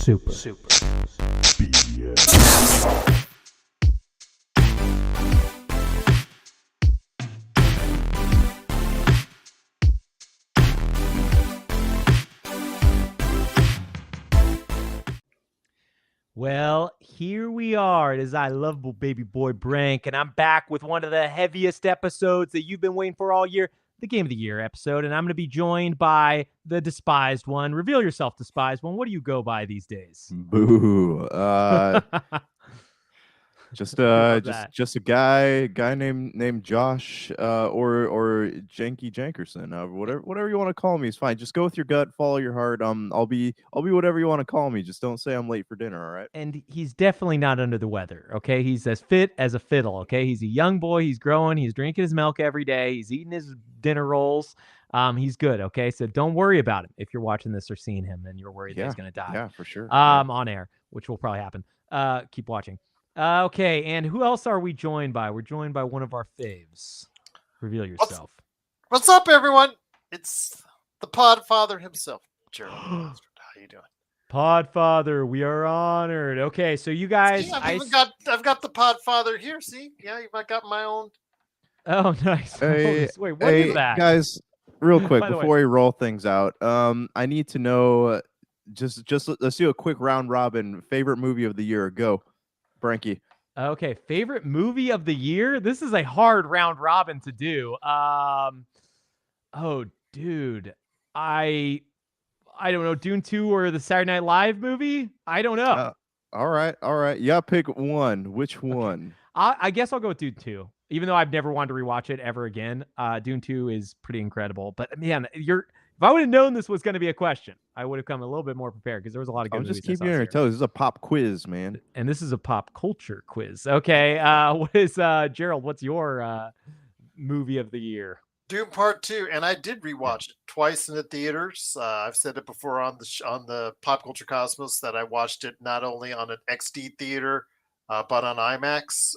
Super BS. Well, here we are. It is I Lovable Baby Boy Brank, and I'm back with one of the heaviest episodes that you've been waiting for all year, the Game of the Year episode, and I'm going to be joined by the Despised One. Reveal yourself, Despised One. What do you go by these days? Boo. Just love that. just a guy named Josh or Janky Jankerson. Whatever you want to call me is fine. Just go with your gut, follow your heart. I'll be whatever you want to call me. Just don't say I'm late for dinner, all right? And he's definitely not under the weather, okay? He's as fit as a fiddle, okay? He's a young boy. He's growing. He's drinking his milk every day. He's eating his dinner rolls. He's good, okay? So don't worry about him if you're watching this or seeing him and you're worried that he's going to die. Yeah, for sure. On air, which will probably happen. Keep watching. Okay, and who else are we joined by? We're joined by one of our faves. Reveal yourself. What's up, everyone? It's the Podfather himself, Gerald. How you doing? Podfather, we are honored. Okay, so you guys, See, I've got the Podfather here. See, yeah, I got my own. Oh, nice. Hey, Wait, what is that, guys? Real quick By the before we roll things out, I need to know. Just let's do a quick round robin. Favorite movie of the year? Go, Branky. Okay, favorite movie of the year? This is a hard round robin to do. Oh, dude, I don't know. Dune 2 or the Saturday Night Live movie? I don't know. All right. Yeah, pick one. Which one? I guess I'll go with Dune 2. Even though I've never wanted to rewatch it ever again, Dune 2 is pretty incredible. But man, if I would have known this was going to be a question, I would have come a little bit more prepared because there was a lot of good movies. I'm just keeping you on your toes. This is a pop quiz, man. And this is a pop culture quiz. Okay, what is Gerald? What's your movie of the year? Doom Part 2, and I did rewatch it twice in the theaters. I've said it before on the Pop Culture Cosmos that I watched it not only on an XD theater, but on IMAX.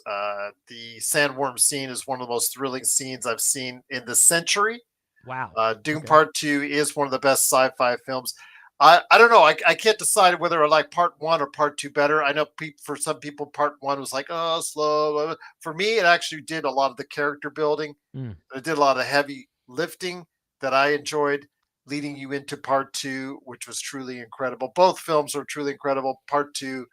The sandworm scene is one of the most thrilling scenes I've seen in the century. Wow. Doom Part 2 is one of the best sci-fi films. I don't know. I can't decide whether I like Part 1 or Part 2 better. I know for some people, Part 1 was like, oh, slow. For me, it actually did a lot of the character building. It did a lot of heavy lifting that I enjoyed, leading you into Part 2, which was truly incredible. Both films are truly incredible. Part 2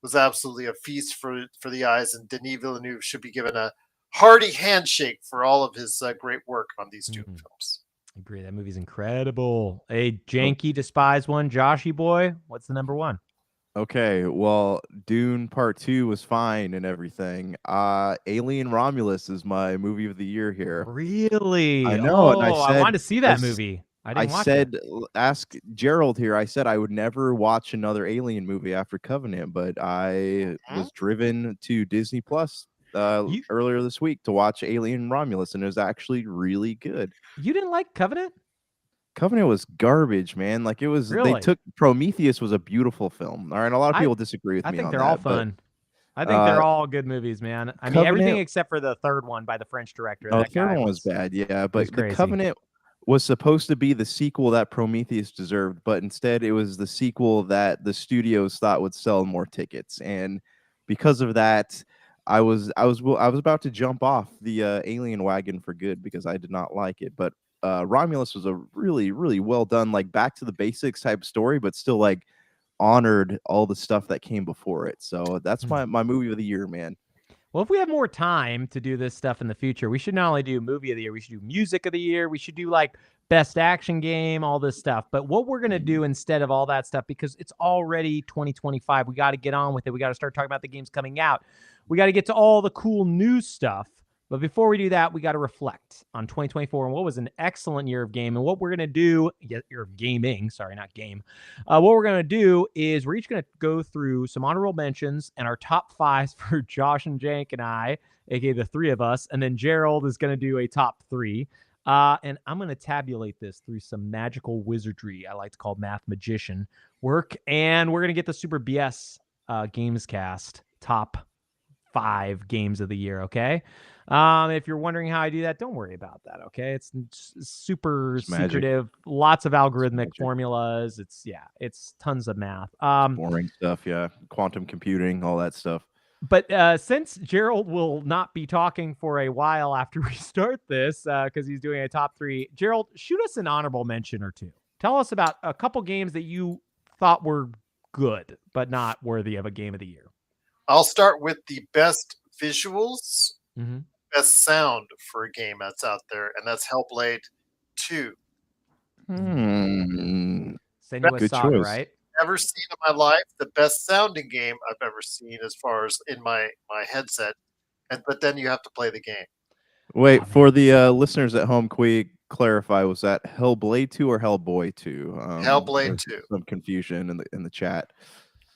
was absolutely a feast for the eyes, and Denis Villeneuve should be given a hearty handshake for all of his great work on these Doom films. I agree. That movie's incredible. A janky, despised one. Joshy boy, what's the number one? Okay, well, Dune Part 2 was fine and everything. Alien Romulus is my movie of the year here. Really? I know. And I wanted to see that movie. Ask Gerald here. I said I would never watch another Alien movie after Covenant, but I was driven to Disney Plus earlier this week to watch Alien Romulus, and it was actually really good. You didn't like Covenant? Covenant was garbage, man. Like it was. Really? They took Prometheus was a beautiful film. All right, a lot of people disagree with me. I think on they're that, all fun. I think they're all good movies, man. I mean, everything except for the third one by the French director. Oh, the third one was bad, yeah. But the crazy. Covenant was supposed to be the sequel that Prometheus deserved, but instead it was the sequel that the studios thought would sell more tickets, and because of that, I was about to jump off the Alien wagon for good because I did not like it. But Romulus was a really, really well done, like back to the basics type story, but still like honored all the stuff that came before it. So that's my movie of the year, man. Well, if we have more time to do this stuff in the future, we should not only do movie of the year, we should do music of the year. We should do like best action game, all this stuff. But what we're going to do instead of all that stuff, because it's already 2025, we got to get on with it. We got to start talking about the games coming out. We got to get to all the cool new stuff. But before we do that, we got to reflect on 2024 and what was an excellent year of game. And what we're going to do, year of gaming, sorry, not game. What we're going to do is we're each going to go through some honorable mentions and our top fives for Josh and Jank and I, aka the three of us. And then Gerald is going to do a top three. And I'm going to tabulate this through some magical wizardry I like to call math magician work. And we're going to get the Super BS Gamescast top 5 games of the year. Okay. If you're wondering how I do that, don't worry about that. Okay. It's super It's magic. secretive, lots of algorithmic magic. formulas. It's tons of math. Boring stuff, yeah. Quantum computing, all that stuff. But since Gerald will not be talking for a while after we start this, because he's doing a top 3, Gerald, shoot us an honorable mention or two. Tell us about a couple games that you thought were good, but not worthy of a game of the year. I'll start with the best visuals, Mm-hmm. best sound for a game that's out there, and that's Hellblade 2. Senua's Good Saga, choice. right? Ever seen in my life, the best sounding game I've ever seen as far as in my headset. But then you have to play the game. Wait, Oh, for the listeners at home, can we clarify, was that Hellblade 2 or Hellboy 2? Hellblade there's 2. Some confusion in the chat.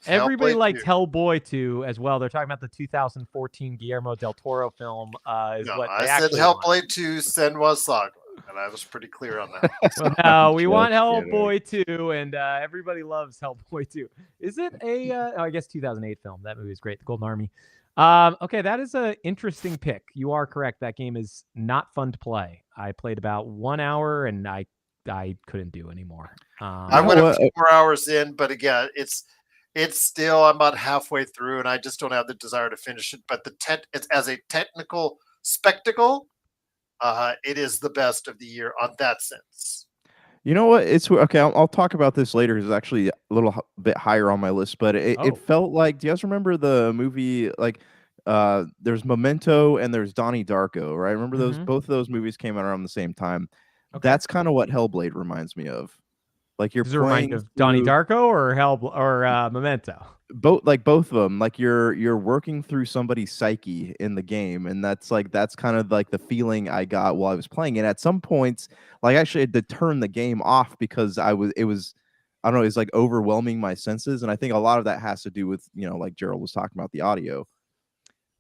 Everybody Hellblade liked 2. Hellboy 2 as well. They're talking about the 2014 Guillermo del Toro film. Is No, what they I said actually want. Hellblade 2 Senua's Saga, and I was pretty clear on that. Well, no, we Just want kidding. Hellboy 2, and everybody loves Hellboy 2. Is it a, I guess 2008 film. That movie is great, The Golden Army. Okay, that is an interesting pick. You are correct. That game is not fun to play. I played about 1 hour, and I couldn't do anymore. I went up 4 hours in, but again, it's still, I'm about halfway through, and I just don't have the desire to finish it. But it's as a technical spectacle, it is the best of the year on that sense. You know what? It's okay. I'll talk about this later. It's actually a little bit higher on my list, but it felt like. Do you guys remember the movie? Like, there's Memento and there's Donnie Darko, right? Remember those? Both of those movies came out around the same time. Okay. That's kind of what Hellblade reminds me of. Like you're Does it remind playing you of Donnie Darko or Memento? both of them. Like you're working through somebody's psyche in the game, and that's kind of like the feeling I got while I was playing it. At some points, like I actually had to turn the game off because it was I don't know, it's like overwhelming my senses, and I think a lot of that has to do with, like Gerald was talking about, the audio.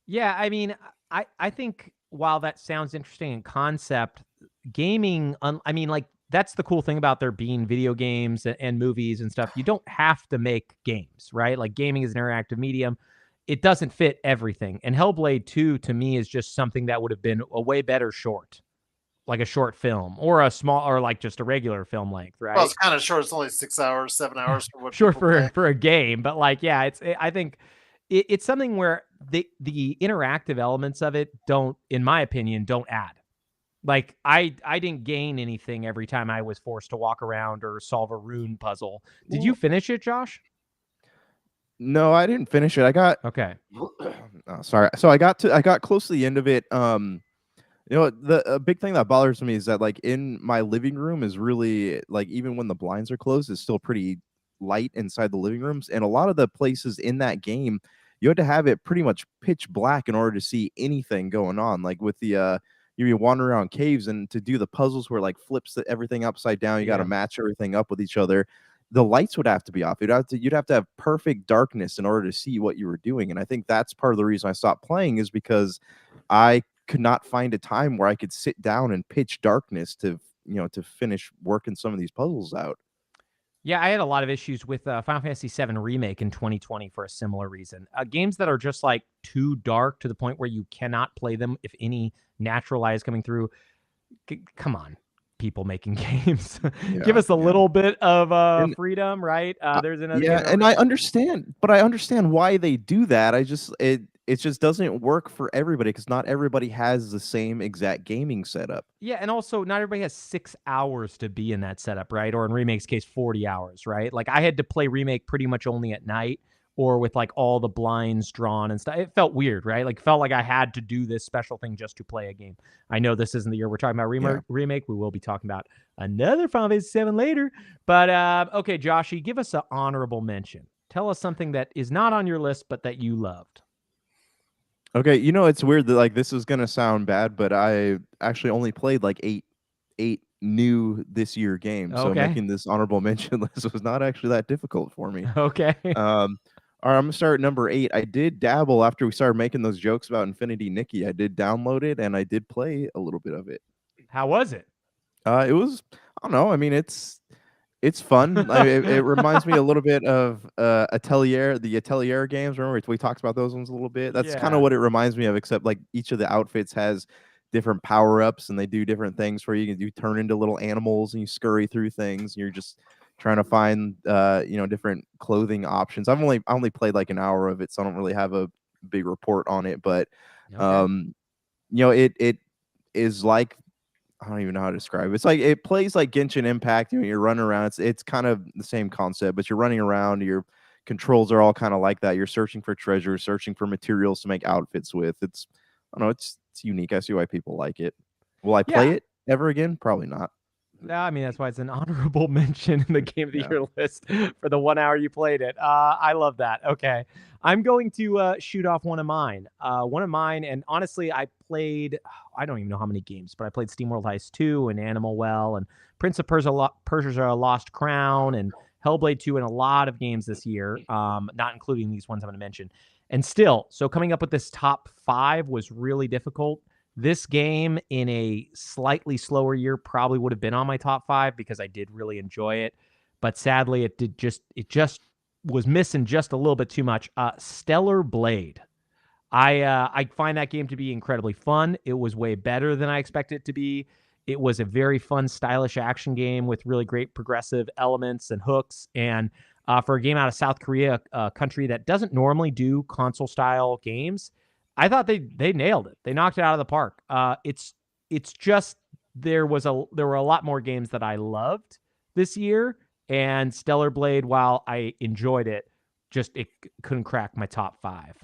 Yeah, I mean, I think while that sounds interesting in concept, gaming, I mean, like, that's the cool thing about there being video games and movies and stuff. You don't have to make games, right? Like, gaming is an interactive medium. It doesn't fit everything. And Hellblade 2, to me, is just something that would have been a way better short, like a short film or like just a regular film length, right? Well, it's kind of short. It's only 6 hours, 7 hours for what Sure, people for a game, but like, yeah, I think it's something where the interactive elements of it don't, in my opinion, don't add. Like, I didn't gain anything every time I was forced to walk around or solve a rune puzzle. Did you finish it, Josh? No, I didn't finish it. I got okay. Oh, sorry. So I got close to the end of it. The big thing that bothers me is that, like, in my living room is really, like, even when the blinds are closed, it's still pretty light inside the living rooms, and a lot of the places in that game, you had to have it pretty much pitch black in order to see anything going on. Like with the you wander around caves, and to do the puzzles where like flips everything upside down, you got to match everything up with each other. The lights would have to be off. You'd have to have perfect darkness in order to see what you were doing. And I think that's part of the reason I stopped playing, is because I could not find a time where I could sit down in pitch darkness to finish working some of these puzzles out. Yeah, I had a lot of issues with Final Fantasy VII Remake in 2020 for a similar reason. Games that are just like too dark to the point where you cannot play them if any natural light is coming through. Come on, people making games. Give us a little bit of freedom, right? There's another. And I understand, but I understand why they do that. It just doesn't work for everybody, because not everybody has the same exact gaming setup. Yeah, and also not everybody has 6 hours to be in that setup, right? Or in Remake's case, 40 hours, right? Like, I had to play Remake pretty much only at night, or with like all the blinds drawn and stuff. It felt weird, right? Like, felt like I had to do this special thing just to play a game. I know this isn't the year we're talking about Remake. We will be talking about another Final Fantasy VII later. But okay, Joshy, give us an honorable mention. Tell us something that is not on your list, but that you loved. Okay, it's weird that, like, this is gonna sound bad, but I actually only played like eight new this year games. So making this honorable mention list was not actually that difficult for me. Okay. All right, I'm gonna start at number 8. I did dabble after we started making those jokes about Infinity Nikki. I did download it and I did play a little bit of it. How was it? It was, I don't know. I mean, it's It's fun. It reminds me a little bit of the Atelier games. Remember we talked about those ones a little bit. That's kind of Yeah. what it reminds me of, except like each of the outfits has different power ups and they do different things for you. You turn into little animals and you scurry through things. And you're just trying to find different clothing options. I only played like an hour of it, so I don't really have a big report on it. But Okay. it is like, I don't even know how to describe it. It's like it plays like Genshin Impact. You're running around. It's kind of the same concept, but you're running around. Your controls are all kind of like that. You're searching for treasure, searching for materials to make outfits with. I don't know. It's unique. I see why people like it. Will I play Yeah. it ever again? Probably not. I mean, that's why it's an honorable mention in the Game of the Yeah. Year list for the 1 hour you played it. I love that. Okay. I'm going to shoot off one of mine. And honestly, I played, I don't even know how many games, but I played SteamWorld Heist 2 and Animal Well and Prince of Persia Lost Crown and Hellblade 2 and a lot of games this year, not including these ones I'm going to mention. And still, so coming up with this top 5 was really difficult. This game in a slightly slower year probably would have been on my top 5 because I did really enjoy it. But sadly, it just was missing just a little bit too much. Stellar Blade. I find that game to be incredibly fun. It was way better than I expected it to be. It was a very fun, stylish action game with really great progressive elements and hooks. And for a game out of South Korea, a country that doesn't normally do console style games, I thought they nailed it. They knocked it out of the park. It's just there were a lot more games that I loved this year, and Stellar Blade, while I enjoyed it, it couldn't crack my top 5.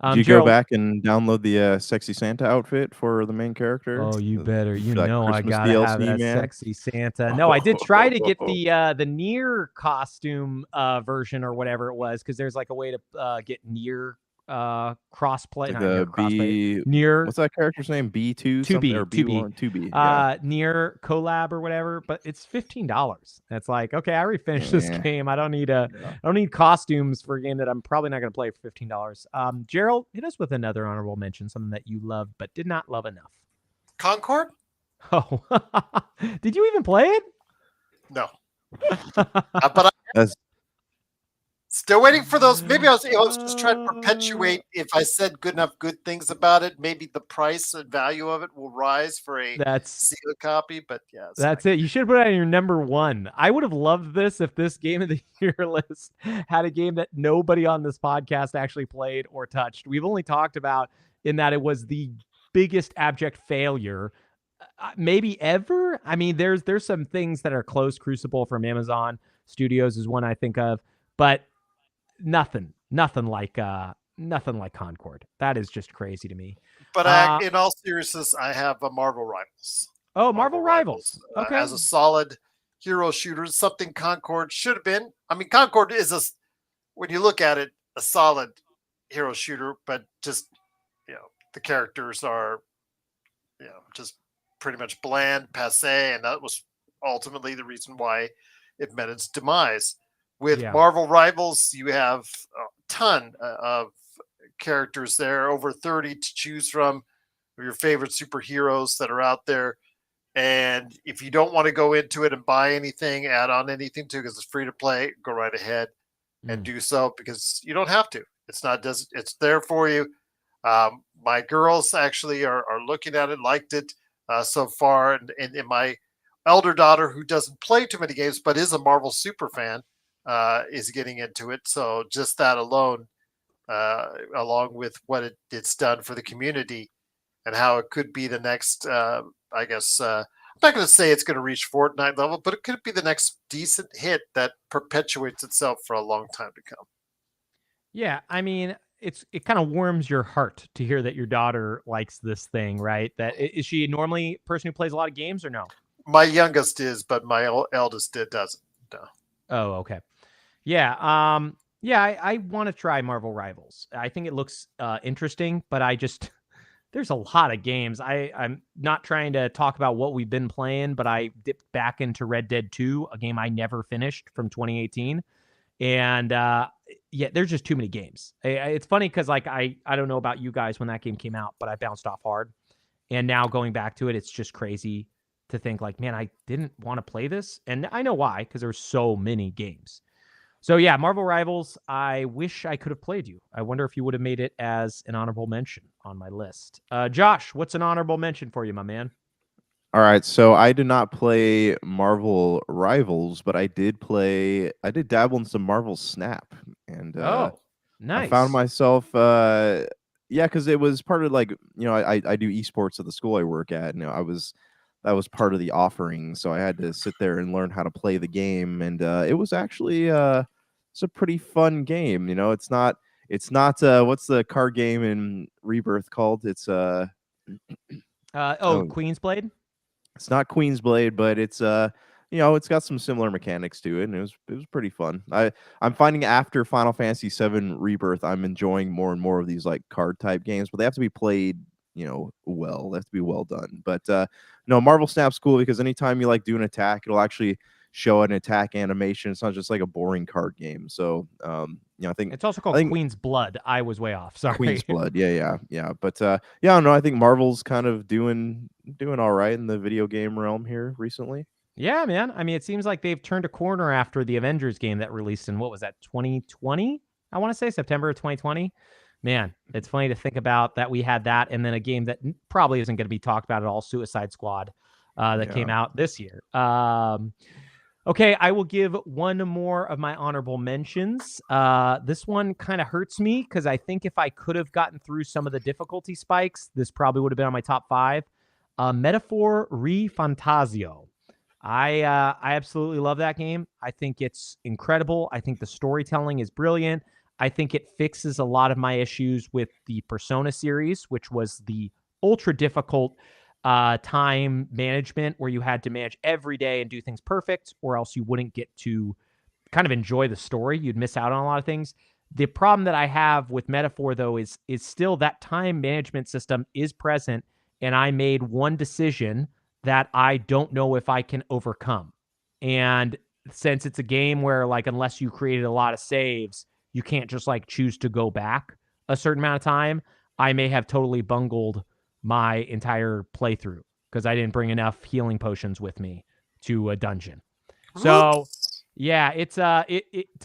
Did you go Gerald, back and download the sexy Santa outfit for the main character? oh, you better. You For that know I Christmas gotta have DLC, that man. sexy Santa. No, I did try to get the Nier costume version or whatever it was, because there's like a way to get Nier crossplay, Like not Nier the crossplay, B. Nier What's that character's name? B2 something or 2B, B1? 2B. Yeah. Nier collab or whatever, but it's $15. That's like, okay, I already finished this Yeah. game. I don't need Yeah. costumes for a game that I'm probably not going to play for $15. Gerald, hit us with another honorable mention, something that you loved but did not love enough. Concord? Oh, did you even play it? No. But That's still waiting for those. Maybe I was just trying to perpetuate. If I said good enough good things about it, maybe the price and value of it will rise for a sealed copy. But yeah, that's it. You should put it on your number 1. I would have loved this if this Game of the Year list had a game that nobody on this podcast actually played or touched. We've only talked about in that it was the biggest abject failure maybe ever. I mean, there's some things that are close. Crucible from Amazon Studios is one I think of, but nothing like Concord. That is just crazy to me. But in all seriousness, I have a Marvel Rivals. Oh, Marvel Rivals. Okay. As a solid hero shooter, something Concord should have been. I mean, Concord is when you look at it, a solid hero shooter, but just, the characters are, just pretty much bland, passe, and that was ultimately the reason why it met its demise. With Marvel Rivals, you have a ton of characters there, over 30 to choose from, your favorite superheroes that are out there. And if you don't want to go into it and buy anything, add on anything to it, because it's free to play, go right ahead and do so, because you don't have to. It's there for you. My girls actually are looking at it, liked it so far. And my elder daughter, who doesn't play too many games, but is a Marvel super fan, is getting into it. So just that alone, along with what it's done for the community and how it could be the next, I guess, I'm not going to say it's going to reach Fortnite level, but it could be the next decent hit that perpetuates itself for a long time to come. Yeah, I mean, it kind of warms your heart to hear that your daughter likes this thing, right? Is she normally a person who plays a lot of games or no? My youngest is, but my eldest doesn't. No. Oh, okay. Yeah. I want to try Marvel Rivals. I think it looks interesting, but there's a lot of games. I'm not trying to talk about what we've been playing, but I dipped back into Red Dead 2, a game I never finished from 2018. And there's just too many games. It's funny because I don't know about you guys when that game came out, but I bounced off hard. And now going back to it, it's just crazy to think like, man, I didn't want to play this. And I know why, because there's so many games. So yeah, Marvel Rivals, I wish I could have played you. I wonder if you would have made it as an honorable mention on my list. Josh, what's an honorable mention for you, my man? All right, so I did not play Marvel Rivals, but I did dabble in some Marvel Snap, and Oh, I found nice. myself, yeah, because it was part of like, I do esports at the school I work at, and that was part of the offering, so I had to sit there and learn how to play the game, and it was actually it's a pretty fun game. It's not what's the card game in Rebirth called? Oh, Queen's Blade? it's not Queen's Blade, but it's got some similar mechanics to it, and it was pretty fun. I'm finding after Final Fantasy VII Rebirth, I'm enjoying more and more of these like card type games, but they have to be played, well. They have to be well done. But no, Marvel Snap's cool because anytime you like do an attack, it'll actually show an attack animation. It's not just like a boring card game. So It's also I called think Queen's Blood. I was way off. Sorry. Queen's Blood. Yeah. But yeah, I don't know. I think Marvel's kind of doing all right in the video game realm here recently. Yeah, man. I mean, it seems like they've turned a corner after the Avengers game that released in, what was that, 2020? I want to say September of 2020. Man, it's funny to think about that we had that, and then a game that probably isn't going to be talked about at all, Suicide Squad, that came out this year. Okay, I will give one more of my honorable mentions. This one kind of hurts me because I think if I could have gotten through some of the difficulty spikes, this probably would have been on my top 5. Metaphor Re Fantasio. I absolutely love that game. I think it's incredible. I think the storytelling is brilliant. I think it fixes a lot of my issues with the Persona series, which was the ultra difficult time management where you had to manage every day and do things perfect, or else you wouldn't get to kind of enjoy the story. You'd miss out on a lot of things. The problem that I have with Metaphor, though, is still that time management system is present, and I made one decision that I don't know if I can overcome. And since it's a game where, like, unless you created a lot of saves, you can't just like choose to go back a certain amount of time, I may have totally bungled my entire playthrough because I didn't bring enough healing potions with me to a dungeon. So yeah, it's to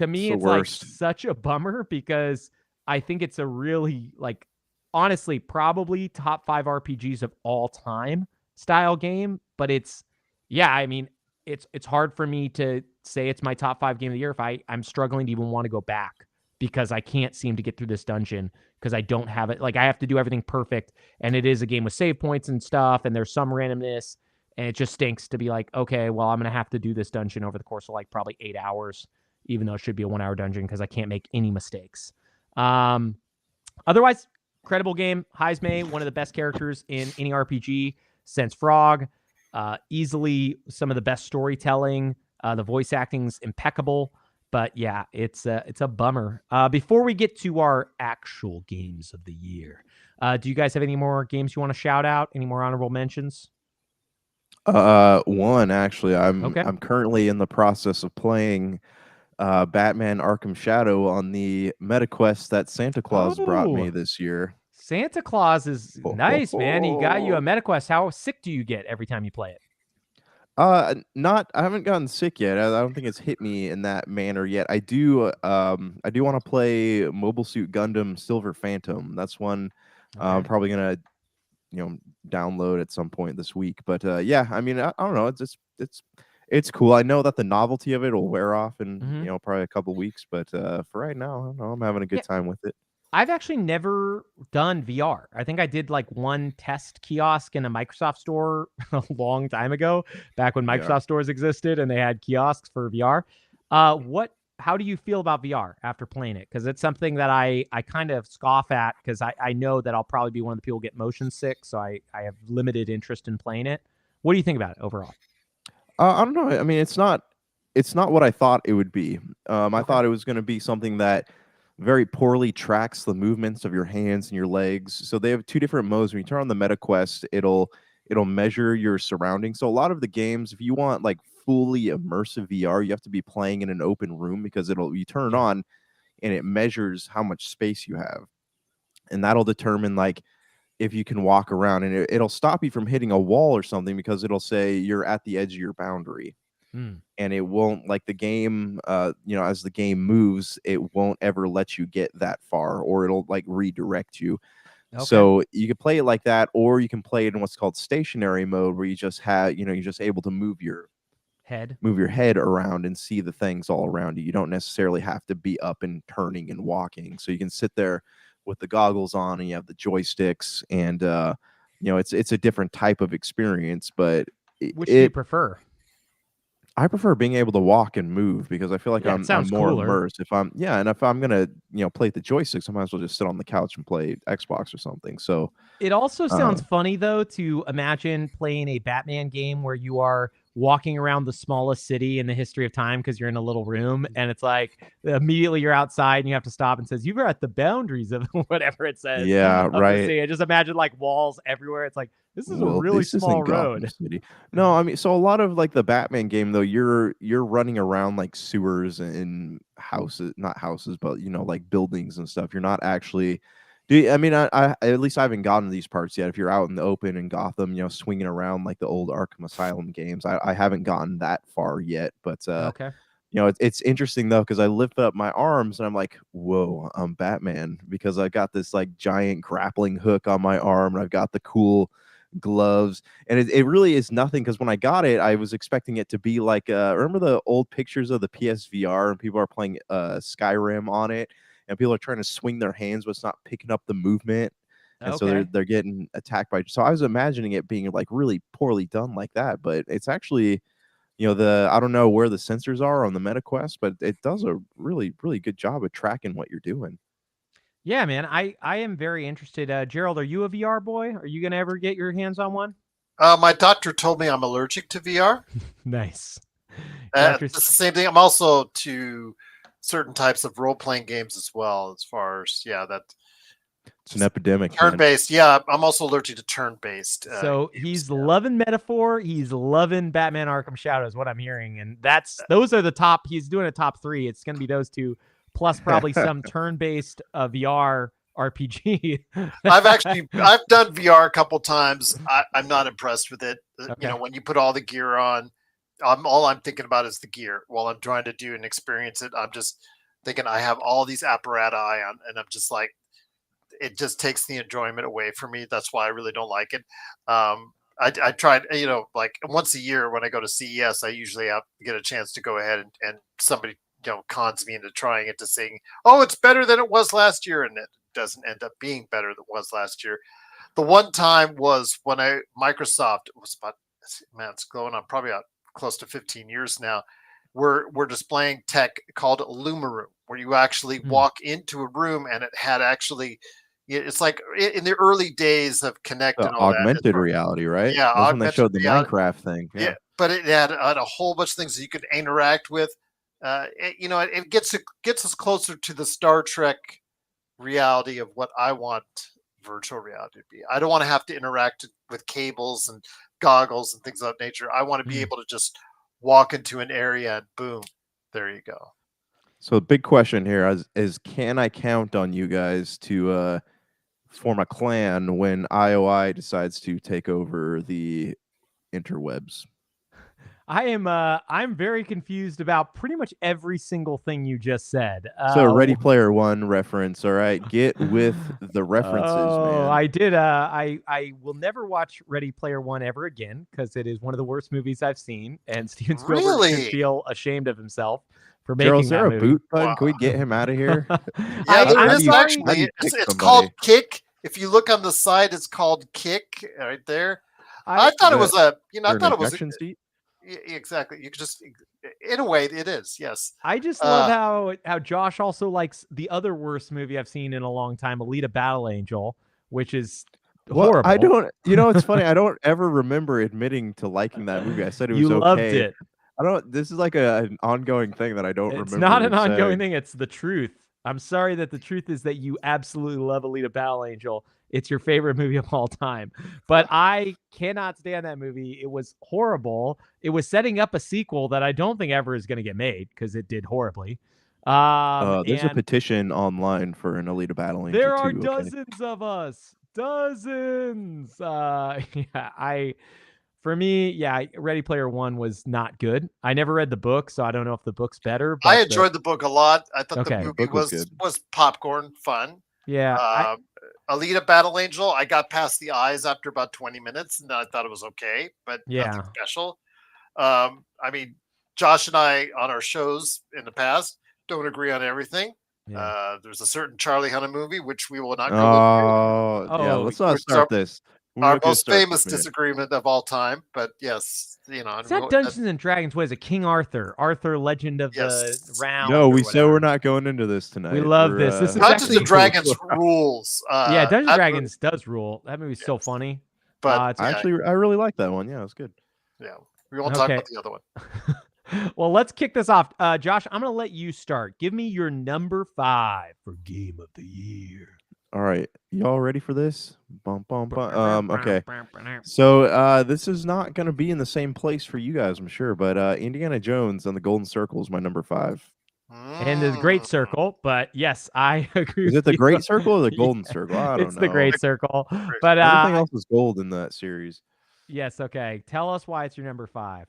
me the it's like worst. such a bummer because I think it's a really, like, honestly probably top 5 RPGs of all time style game, but I mean, it's hard for me to say it's my top 5 game of the year if I'm struggling to even want to go back because I can't seem to get through this dungeon because I don't have it. Like, I have to do everything perfect, and it is a game with save points and stuff, and there's some randomness, and it just stinks to be like, okay, well, I'm going to have to do this dungeon over the course of like probably 8 hours, even though it should be a 1-hour dungeon because I can't make any mistakes. Otherwise, incredible game. Heismay, one of the best characters in any RPG since Frog. Easily some of the best storytelling. The voice acting's impeccable. But yeah, it's a bummer. Before we get to our actual games of the year, do you guys have any more games you want to shout out? Any more honorable mentions? One actually. Okay. I'm currently in the process of playing Batman Arkham Shadow on the MetaQuest that Santa Claus brought me this year. Santa Claus is nice, man. He got you a MetaQuest. How sick do you get every time you play it? Not. I haven't gotten sick yet. I don't think it's hit me in that manner yet. I do want to play Mobile Suit Gundam Silver Phantom. That's one I'm probably gonna download at some point this week. But yeah, I mean, I don't know. It's cool. I know that the novelty of it will wear off in probably a couple weeks. But for right now, I don't know. I'm having a good time with it. I've actually never done VR. I think I did like one test kiosk in a Microsoft store a long time ago, back when Microsoft stores existed and they had kiosks for VR. How do you feel about VR after playing it? Because it's something that I kind of scoff at because I know that I'll probably be one of the people who get motion sick. So I have limited interest in playing it. What do you think about it overall? I don't know. I mean, it's not what I thought it would be. I thought it was going to be something that very poorly tracks the movements of your hands and your legs. So they have 2 different modes. When you turn on the MetaQuest, it'll measure your surroundings. So a lot of the games, if you want like fully immersive VR, you have to be playing in an open room because you turn it on and it measures how much space you have. And that'll determine like if you can walk around, and it'll stop you from hitting a wall or something because it'll say you're at the edge of your boundary. Hmm. And it won't, like, the game, as the game moves, it won't ever let you get that far, or it'll like redirect you. Okay. So you can play it like that, or you can play it in what's called stationary mode, where you just have, you're just able to move your Head. head around and see the things all around you. You don't necessarily have to be up and turning and walking. So you can sit there with the goggles on, and you have the joysticks, and it's a different type of experience. But Which do you prefer? I prefer being able to walk and move, because I feel like Yeah, it I'm sounds more cooler. immersed. And if I'm gonna play the joysticks, I might as well just sit on the couch and play Xbox or something. So It also sounds funny, though, to imagine playing a Batman game where you are walking around the smallest city in the history of time because you're in a little room, and it's like immediately you're outside and you have to stop and says, "You are at the boundaries of whatever it says yeah, of the right. city." I just imagine like walls everywhere. It's like, this is a Well, really this small isn't Gotham road. City. No, I mean, so a lot of like the Batman game though, you're running around like sewers and houses, not houses, but like buildings and stuff. You're not actually. I mean, I at least I haven't gotten to these parts yet. If you're out in the open in Gotham, swinging around like the old Arkham Asylum games, I haven't gotten that far yet. But Okay. it's interesting though, because I lift up my arms and I'm like, whoa, I'm Batman, because I got this like giant grappling hook on my arm, and I've got the cool gloves, and it really is nothing, because when I got it, I was expecting it to be like remember the old pictures of the PSVR, and people are playing Skyrim on it, and people are trying to swing their hands, but it's not picking up the movement, and so Okay. they're getting attacked by. So I was imagining it being like really poorly done like that, but it's actually I don't know where the sensors are on the MetaQuest, but it does a really really good job of tracking what you're doing. Yeah, man. I am very interested. Gerald, are you a VR boy? Are you gonna ever get your hands on one? My doctor told me I'm allergic to VR. Nice. It's the same thing. I'm also to certain types of role playing games as well. As far as that It's an epidemic, man. turn based. Yeah, I'm also allergic to turn based. So he's loving Metaphor. He's loving Batman Arkham Shadow is what I'm hearing. And those are the top. He's doing a top 3. It's going to be those two, plus probably some turn-based VR RPG. I've done VR a couple times. I'm not impressed with it. Okay. When you put all the gear on, all I'm thinking about is the gear. While I'm trying to do and experience it, I'm just thinking I have all these apparatus on, and I'm just like, it just takes the enjoyment away from me. That's why I really don't like it. I tried, like once a year when I go to CES, I usually get a chance to go ahead and somebody, cons me into trying it, to saying, oh, it's better than it was last year. And it doesn't end up being better than it was last year. The one time was when Microsoft, it was about, man, it's going on probably close to 15 years now. We're displaying tech called Lumaroom, where you actually walk into a room and it had actually, it's like in the early days of Kinect and all augmented reality, right? Yeah, That's when they showed the reality. Minecraft thing. Yeah, but it had a whole bunch of things that you could interact with. It gets us closer to the Star Trek reality of what I want virtual reality to be. I don't want to have to interact with cables and goggles and things of that nature. I want to be able to just walk into an area and boom, there you go. So the big question here is can I count on you guys to form a clan when IOI decides to take over the interwebs? I'm very confused about pretty much every single thing you just said. So Ready Player One reference, all right? Get with the references, man. I did. I will never watch Ready Player One ever again because it is one of the worst movies I've seen, and Steven Spielberg should feel ashamed of himself for making Gerald, is there that a movie. boot button? Can we get him out of here? Yeah, there is actually. It's called Kick. If you look on the side, it's called Kick right there. I thought it was a. I thought it was a seat. Exactly. You could just, in a way, it is. Yes. I just love how Josh also likes the other worst movie I've seen in a long time, Alita Battle Angel, which is horrible. I don't. It's funny. I don't ever remember admitting to liking that movie. I said it was okay. You loved it. I don't. This is like an ongoing thing that I don't remember. It's not an ongoing thing. It's the truth. I'm sorry that the truth is that you absolutely love Alita Battle Angel. It's your favorite movie of all time. But I cannot stand that movie. It was horrible. It was setting up a sequel that I don't think ever is going to get made because it did horribly. There's a petition online for an Alita Battle Angel. There are dozens of us. dozens. For me, yeah, Ready Player One was not good. I never read the book, so I don't know if the book's better. I But enjoyed the book a lot. I thought the Okay. movie Book was good. was popcorn fun. Yeah, Alita Battle Angel, I got past the eyes after about 20 minutes, and I thought it was okay, but nothing yeah, special. I mean, Josh and I on our shows in the past don't agree on everything. yeah. There's a certain Charlie Hunnam movie which we will not go into. Oh, yeah. Oh, Let's not Which is start this. We're our not gonna most start famous this, man. disagreement of all time. But yes, you know, it's not Dungeons and Dragons. What is it? King Arthur, Legend of the yes, Round. No, or we said whatever. we're not going into this tonight. We love We're, this. This is Dungeons actually and Dragons rules. Yeah, Dungeons and That Dragons does rule. That movie's so Yes. funny. But It's I really like that one. Yeah, it was good. yeah, we won't talk Okay. about the other one. Well, let's kick this off. Josh, I'm going to let you start. Give me your number 5 for Game of the Year. All right, y'all ready for this? Bum, bum, bum. Okay. So this is not going to be in the same place for you guys, I'm sure, but Indiana Jones and the Golden Circle is my number 5. And the Great Circle, but yes, I agree. Is it the Great Circle or the Golden Yeah, Circle? I don't it's know. the Great Circle, but Everything else is gold in that series. yes, okay. Tell us why it's your number 5.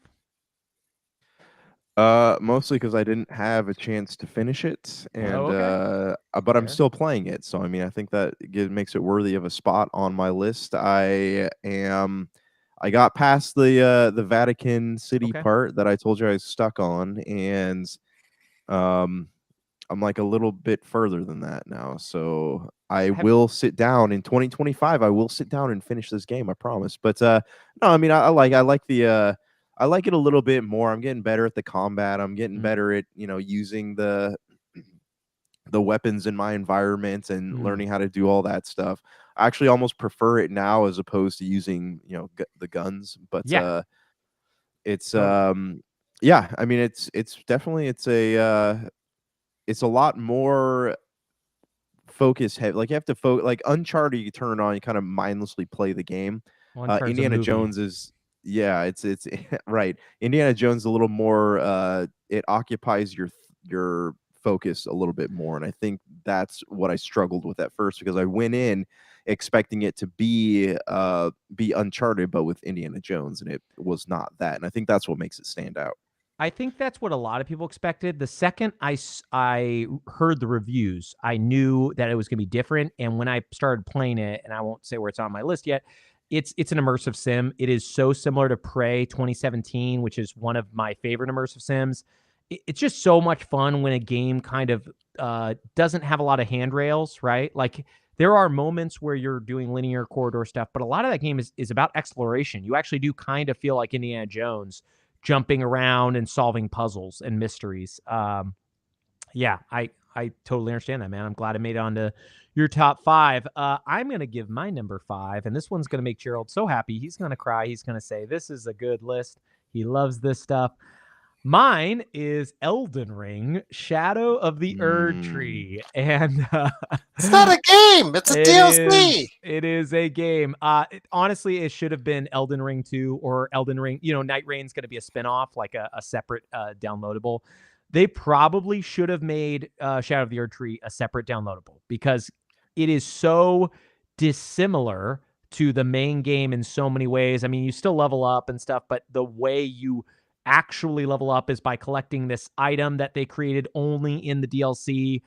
Mostly because I didn't have a chance to finish it, and okay. but I'm Fair. still playing it. So I mean, I think that makes it worthy of a spot on my list. I got past the Vatican City Okay. part that I told you I was stuck on, and um, I'm like a little bit further than that now. So I will sit down in 2025. I will sit down and finish this game. I promise. But no, I mean, I like the. I like it a little bit more. I'm getting better at the combat. I'm getting better at, using the weapons in my environment and learning how to do all that stuff. I actually almost prefer it now as opposed to using, the guns. But Yeah. it's yeah, I mean it's definitely it's a lot more focus heavy. Like you have to like Uncharted, you turn it on, you kind of mindlessly play the game. Well, Uncharted's a Indiana movie. Jones is it's right. Indiana Jones is a little more it occupies your focus a little bit more, and I think that's what I struggled with at first because I went in expecting it to be Uncharted but with Indiana Jones, and it was not that, and I think that's what makes it stand out. I think that's what a lot of people expected. The second I heard the reviews, I knew that it was going to be different. And when I started playing it, and I won't say where it's on my list yet, it's an immersive sim. It is so similar to Prey 2017, which is one of my favorite immersive sims. It's just so much fun when a game kind of doesn't have a lot of handrails, right? Like there are moments where you're doing linear corridor stuff, but a lot of that game is about exploration. You actually do kind of feel like Indiana Jones, jumping around and solving puzzles and mysteries. Yeah, I totally understand that, man. I'm glad I made it onto your top 5. I'm going to give my number 5, and this one's going to make Gerald so happy. He's going to cry. He's going to say, this is a good list. He loves this stuff. Mine is Elden Ring, Shadow of the Erd Tree. And it's not a game. It's a DLC. It is a game. Honestly, it should have been Elden Ring 2 or Elden Ring. Night Rain's going to be a spinoff, like a separate downloadable. They probably should have made Shadow of the Erd Tree a separate downloadable because it is so dissimilar to the main game in so many ways. I mean, you still level up and stuff, but the way you actually level up is by collecting this item that they created only in the DLC.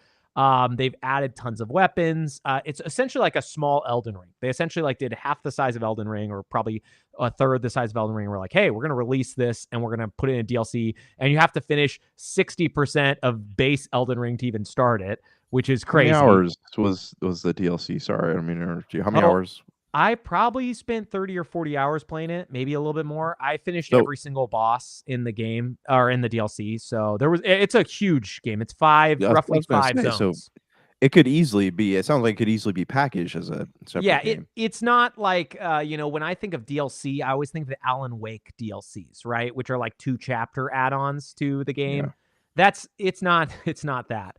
They've added tons of weapons. It's essentially like a small Elden Ring. They essentially did half the size of Elden Ring, or probably a third the size of Elden Ring. We're like, hey, we're going to release this and we're going to put it in a DLC, and you have to finish 60% of base Elden Ring to even start it, which is crazy. How many hours was the DLC? Sorry, I mean, how many hours? I probably spent 30 or 40 hours playing it, maybe a little bit more. I finished every single boss in the game or in the DLC. So it's a huge game. It's roughly 5 zones. So it could easily be, it sounds like it could easily be packaged as a separate game. It's not like, when I think of DLC, I always think of the Alan Wake DLCs, right? Which are like 2 chapter add-ons to the game. Yeah. It's not that.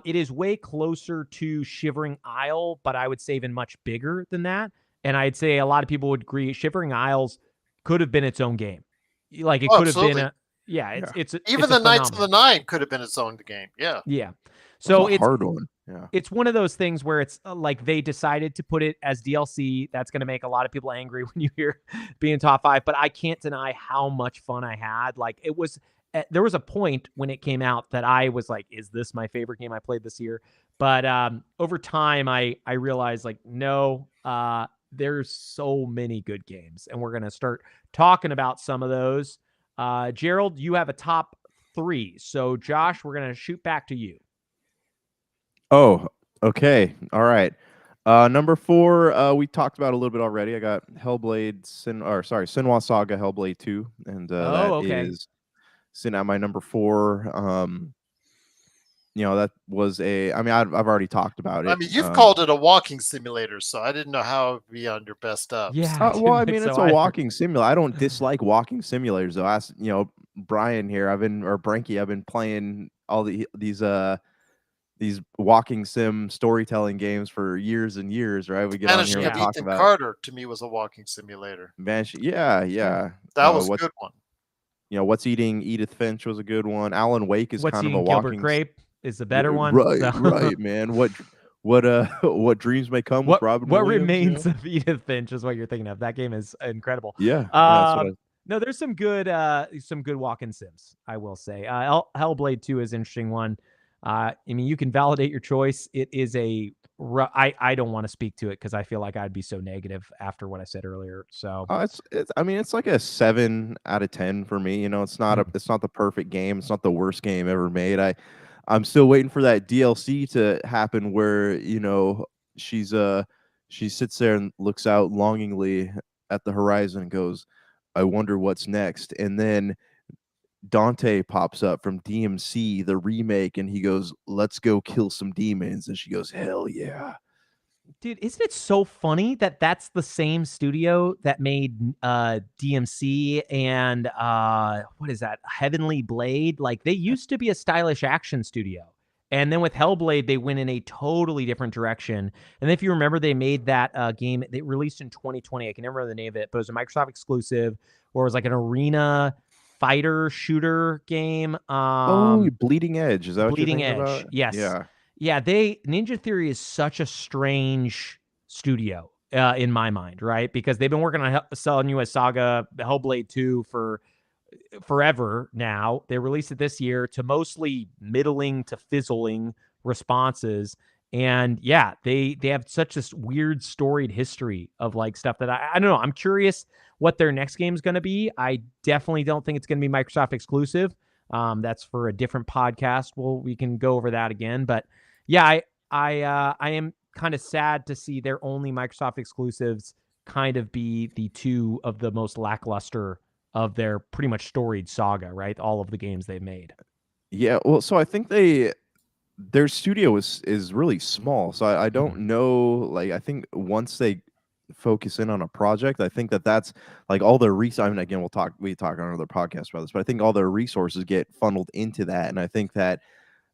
It is way closer to Shivering Isle, but I would say even much bigger than that. And I'd say a lot of people would agree Shivering Isles could have been its own game. Like it could have been Yeah, Yeah. it's Even a the Knights of the phenomenal. Nine could have been its own game. Yeah. Yeah. That was So a hard one. Yeah. it's one of those things where it's like they decided to put it as DLC. That's going to make a lot of people angry when you hear being top 5, but I can't deny how much fun I had. Like it was there was a point when it came out that I was like, is this my favorite game I played this year? But over time I realized like no, there's so many good games, and we're going to start talking about some of those. Gerald, you have a top 3. So Josh, we're going to shoot back to you. Oh, okay. All right. Number 4, we talked about a little bit already. I got Senua Saga Hellblade 2, and that Okay. is sitting at my number 4. That was I mean, I've already talked about I it. mean, you've called it a walking simulator, so I didn't know how it would be on your best ups. Yeah. I Well, I didn't think mean, it's so a either. walking simulator. I don't dislike walking simulators, though. As Brian here, Branky, I've been playing all these walking sim storytelling games for years and years, right? We get on here Vanishing and of we talk Ethan about Carter to me was a walking simulator. yeah. That was a What's good one. What's eating Edith Finch was a good one. Alan Wake is What's kind of a eating Gilbert walking Grape is the better one. right, So right, man. What dreams may come with Robin what Williams? remains of Edith Finch is what you're thinking of. That game is incredible. Yeah, that's what No, there's some good walk-in sims, I will say. Hellblade 2 is an interesting one. I mean, you can validate your choice. It is I don't want to speak to it because I feel like I'd be so negative after what I said earlier. So it's I mean, it's like a 7 out of 10 for me. It's not it's not the perfect game. It's not the worst game ever made. I'm still waiting for that DLC to happen where, she sits there and looks out longingly at the horizon and goes, I wonder what's next. And then Dante pops up from DMC, the remake, and he goes, let's go kill some demons. And she goes, hell yeah. dude, isn't it so funny that that's the same studio that made DMC and what is that? Heavenly Blade? Like they used to be a stylish action studio. And then with Hellblade, they went in a totally different direction. And if you remember, they made that game, they released in 2020. I can never remember the name of it, but it was a Microsoft exclusive where it was like an arena fighter shooter game. Bleeding Edge. Is that what you're Bleeding thinking Edge. about? Yes. Yeah. Yeah, Ninja Theory is such a strange studio in my mind, right? Because they've been working on Senua Saga Hellblade 2 for forever now. They released it this year to mostly middling to fizzling responses. And yeah, they have such this weird storied history of like stuff that I don't know. I'm curious what their next game is going to be. I definitely don't think it's going to be Microsoft exclusive. That's for a different podcast. We can go over that again. But yeah, I am kind of sad to see their only Microsoft exclusives kind of be the two of the most lackluster of their pretty much storied saga, right? All of the games they've made. Yeah, well, so I think their studio is really small. So I don't know. Like, I think once they focus in on a project, I think that's like all their I mean, again, we talk on another podcast about this, but I think all their resources get funneled into that. And I think that,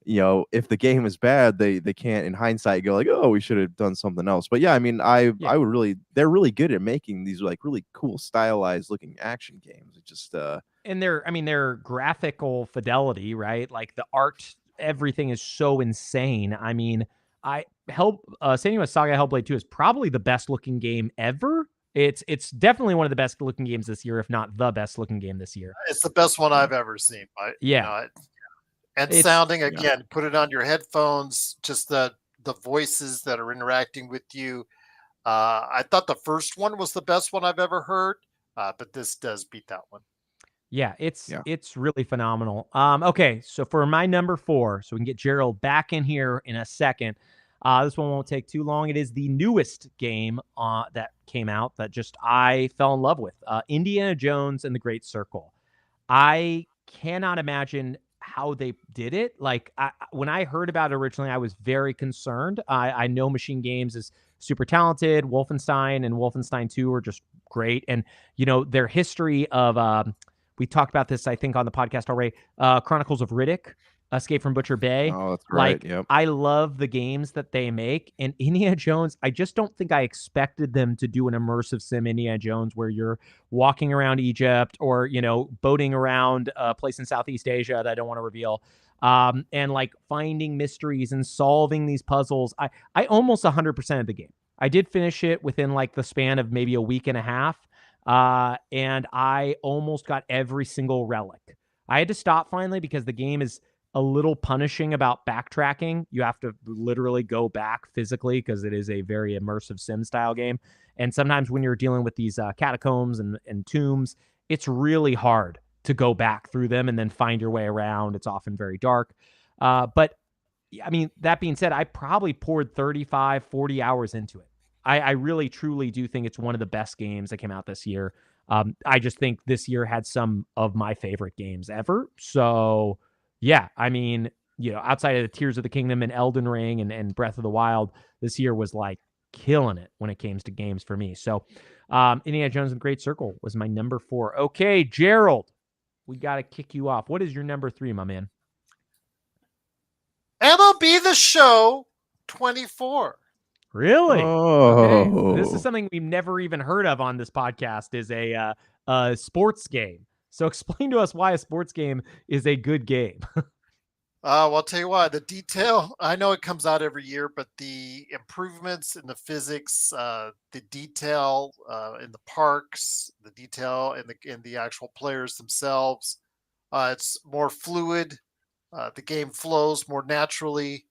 if the game is bad, they can't in hindsight go like, oh, we should have done something else. But yeah, I mean, I would really, they're really good at making these like really cool stylized looking action games. It just and their graphical fidelity, right? Like the art, everything is so insane. I mean, Senua Saga Hellblade 2 is probably the best looking game ever. It's definitely one of the best looking games this year, if not the best looking game this year. It's the best one I've ever seen. And sounding again, put it on your headphones, just the voices that are interacting with you. I thought the first one was the best one I've ever heard, but this does beat that one. Yeah, it's really phenomenal. Okay, so for my number 4, so we can get Gerald back in here in a second. This one won't take too long. It is the newest game that came out that just I fell in love with. Indiana Jones and the Great Circle. I cannot imagine how they did it. Like when I heard about it originally, I was very concerned. I know Machine Games is super talented. Wolfenstein and Wolfenstein 2 are just great. And, their history of, we talked about this, I think, on the podcast already, Chronicles of Riddick. Escape from Butcher Bay. Oh, that's right. Like, Yep. I love the games that they make. And Indiana Jones, I just don't think I expected them to do an immersive sim Indiana Jones where you're walking around Egypt or, boating around a place in Southeast Asia that I don't want to reveal. And like finding mysteries and solving these puzzles. I almost 100% of the game. I did finish it within like the span of maybe a week and a half. And I almost got every single relic. I had to stop finally because the game is a little punishing about backtracking. You have to literally go back physically because it is a very immersive sim style game. And sometimes when you're dealing with these catacombs and tombs, it's really hard to go back through them and then find your way around. It's often very dark. But I mean, that being said, I probably poured 35, 40 hours into it. I really, truly do think it's one of the best games that came out this year. I just think this year had some of my favorite games ever. So, yeah, I mean, outside of the Tears of the Kingdom and Elden Ring and Breath of the Wild, this year was like killing it when it came to games for me. So, Indiana Jones and the Great Circle was my number 4. Okay, Gerald, we got to kick you off. What is your number 3, my man? MLB The Show 24. Really? Oh, Okay. This is something we've never even heard of on this podcast. Is a sports game. So explain to us why a sports game is a good game. Well, I'll tell you what, the detail, I know it comes out every year, but the improvements in the physics, the detail in the parks, the detail in the actual players themselves, it's more fluid. The game flows more naturally.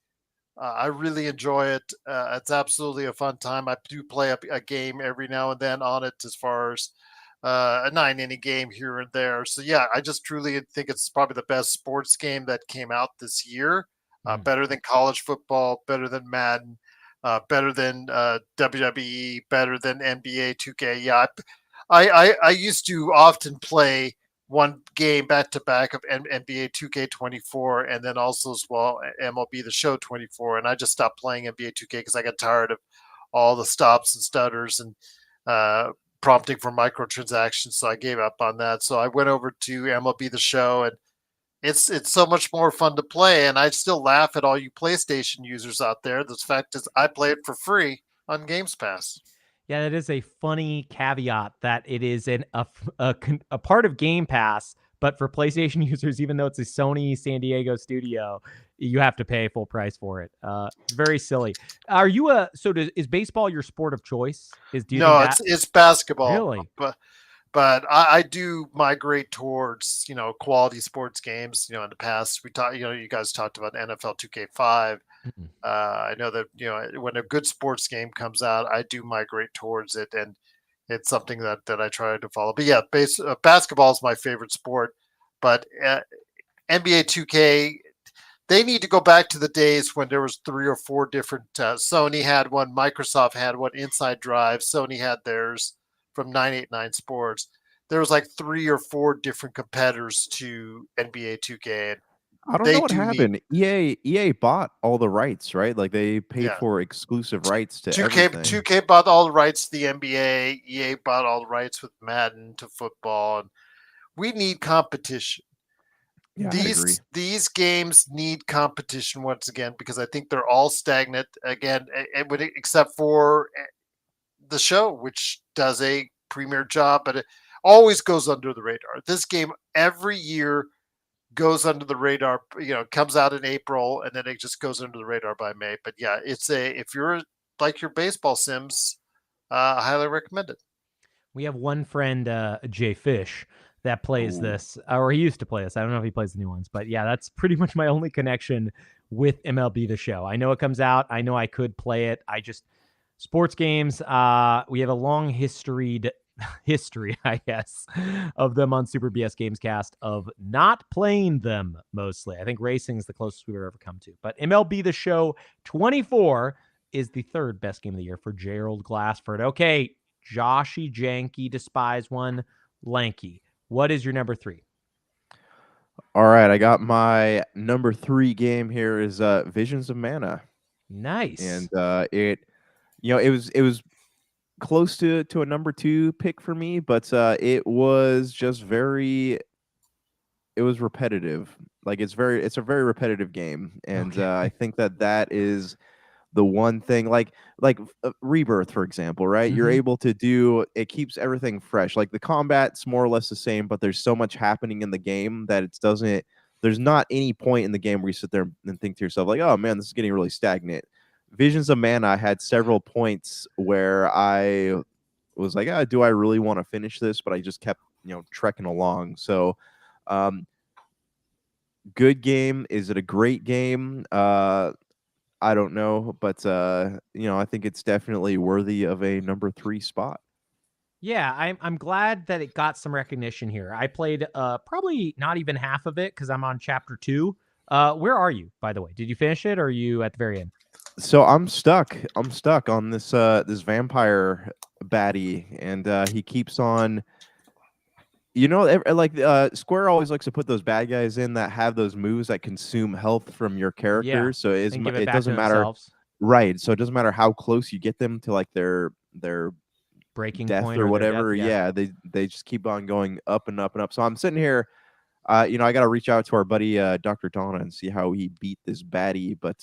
I really enjoy it. It's absolutely a fun time. I do play a game every now and then on it as far as a 9 inning game here and there. So yeah, I just truly think it's probably the best sports game that came out this year. Better than college football, better than Madden, better than WWE, better than NBA 2K. Yeah, I used to often play one game back to back of NBA 2K24 and then also as well MLB The Show 24. And I just stopped playing NBA 2K because I got tired of all the stops and stutters and prompting for microtransactions, so I gave up on that. So I went over to MLB The Show, and it's so much more fun to play. And I still laugh at all you PlayStation users out there. The fact is, I play it for free on Games Pass. Yeah, that is a funny caveat that it is a part of Game Pass, but for PlayStation users, even though it's a Sony San Diego studio, you have to pay full price for it. It's very silly. Are you is baseball your sport of choice? No, it's basketball. Really? But I do migrate towards, quality sports games. In the past we talked, you guys talked about NFL 2K5. I know that, when a good sports game comes out, I do migrate towards it, and it's something that I try to follow. But yeah, basketball is my favorite sport. But NBA 2K, they need to go back to the days when there was 3 or 4 different. Sony had one, Microsoft had one, Inside Drive. Sony had theirs from 989 Sports. There was like 3 or 4 different competitors to NBA 2K. I don't know what happened. EA bought all the rights, right? Like they paid for exclusive rights to 2K. everything. 2K bought all the rights to the NBA. EA bought all the rights with Madden to football. And we need competition. Yeah, I agree. These games need competition once again, because I think they're all stagnant again, except for the show, which does a premier job, but it always goes under the radar. This game every year goes under the radar, comes out in April and then it just goes under the radar by May. But yeah, if you're like your baseball sims, I highly recommend it. We have one friend, Jay Fish, that plays this, or he used to play this. I don't know if he plays the new ones, but yeah, that's pretty much my only connection with MLB The Show. I know it comes out. I know I could play it. Sports games, we have a long history, I guess, of them on Super BS Gamescast, of not playing them mostly. I think racing is the closest we've ever come to. But MLB The Show 24 is the 3rd best game of the year for Gerald Glassford. Okay, Joshy Janky, Despise One, Lanky. What is your number 3? All right, I got my number 3 game here is Visions of Mana. Nice. And it was close to a number 2 pick for me, but it was just it was repetitive. Like it's a very repetitive game, and Okay. I think that is the one thing, like Rebirth, for example, right? You're Mhm. able to do it, keeps everything fresh. Like the combat's more or less the same, but there's so much happening in the game that it doesn't. There's not any point in the game where you sit there and think to yourself like, "Oh man, this is getting really stagnant." Visions of Mana had several points where I was like, do I really want to finish this? But I just kept, trekking along. So, um, good game. Is it a great game? I don't know, but I think it's definitely worthy of a number 3 spot. Yeah, I'm glad that it got some recognition here. I played probably not even half of it because I'm on chapter 2. Where are you, by the way? Did you finish it or are you at the very end? So I'm stuck. I'm stuck on this vampire baddie, and he keeps on. Square always likes to put those bad guys in that have those moves that consume health from your Yeah, characters. So and give it it back to doesn't matter, themselves. right? So it doesn't matter how close you get them to like their Breaking death point or or their death. whatever. Yeah. Yeah, they just keep on going up and up and up. So I'm sitting here. I got to reach out to our buddy Dr. Donna and see how he beat this baddie. But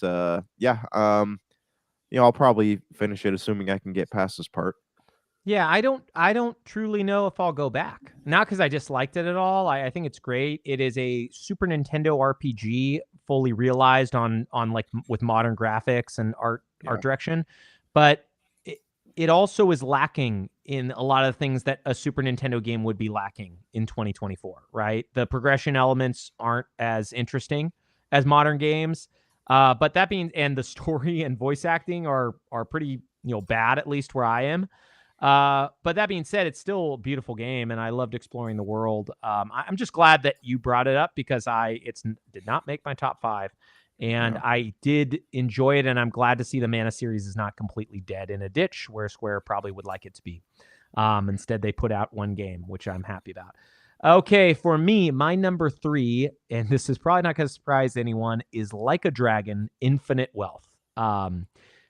yeah, I'll probably finish it assuming I can get past this part. Yeah, I don't truly know if I'll go back. Not because I disliked it at all. I think it's great. It is a Super Nintendo RPG fully realized on like with modern graphics and art Yeah. direction. But it also is lacking in a lot of things that a Super Nintendo game would be lacking in 2024, right? The progression elements aren't as interesting as modern games. But that being, and the story and voice acting are pretty, bad, at least where I am. But that being said, it's still a beautiful game, and I loved exploring the world. I'm just glad that you brought it up because did not make my top 5, and Yeah. I did enjoy it, and I'm glad to see the Mana series is not completely dead in a ditch where Square probably would like it to be. Instead, they put out one game, which I'm happy about. Okay, for me, my number 3, and this is probably not going to surprise anyone, is Like a Dragon: Infinite Wealth.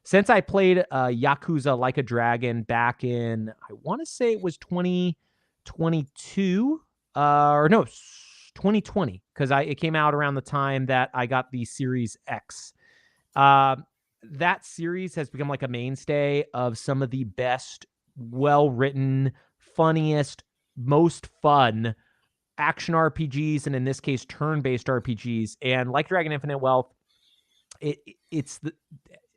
Since I played Yakuza Like a Dragon back in, I want to say it was 2022, or no, 2020, because it came out around the time that I got the Series X. That series has become like a mainstay of some of the best, well-written, funniest, most fun action RPGs, and in this case, turn-based RPGs. And Like Dragon Infinite Wealth, it's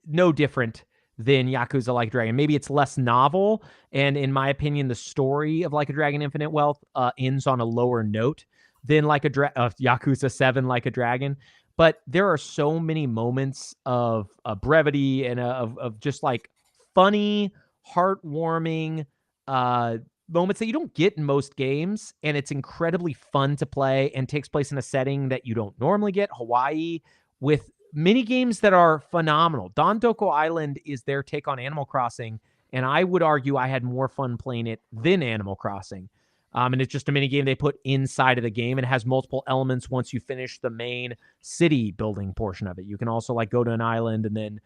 no different than Yakuza Like a Dragon. Maybe it's less novel, and in my opinion, the story of Like a Dragon Infinite Wealth ends on a lower note than Yakuza 7 Like a Dragon. But there are so many moments of brevity and of just like funny, heartwarming moments that you don't get in most games, and it's incredibly fun to play and takes place in a setting that you don't normally get, Hawaii, with mini games that are phenomenal. Don Doko Island is their take on Animal Crossing, and I would argue I had more fun playing it than Animal Crossing. And it's just a mini game they put inside of the game. It has multiple elements once you finish the main city building portion of it. You can also like go to an island and then,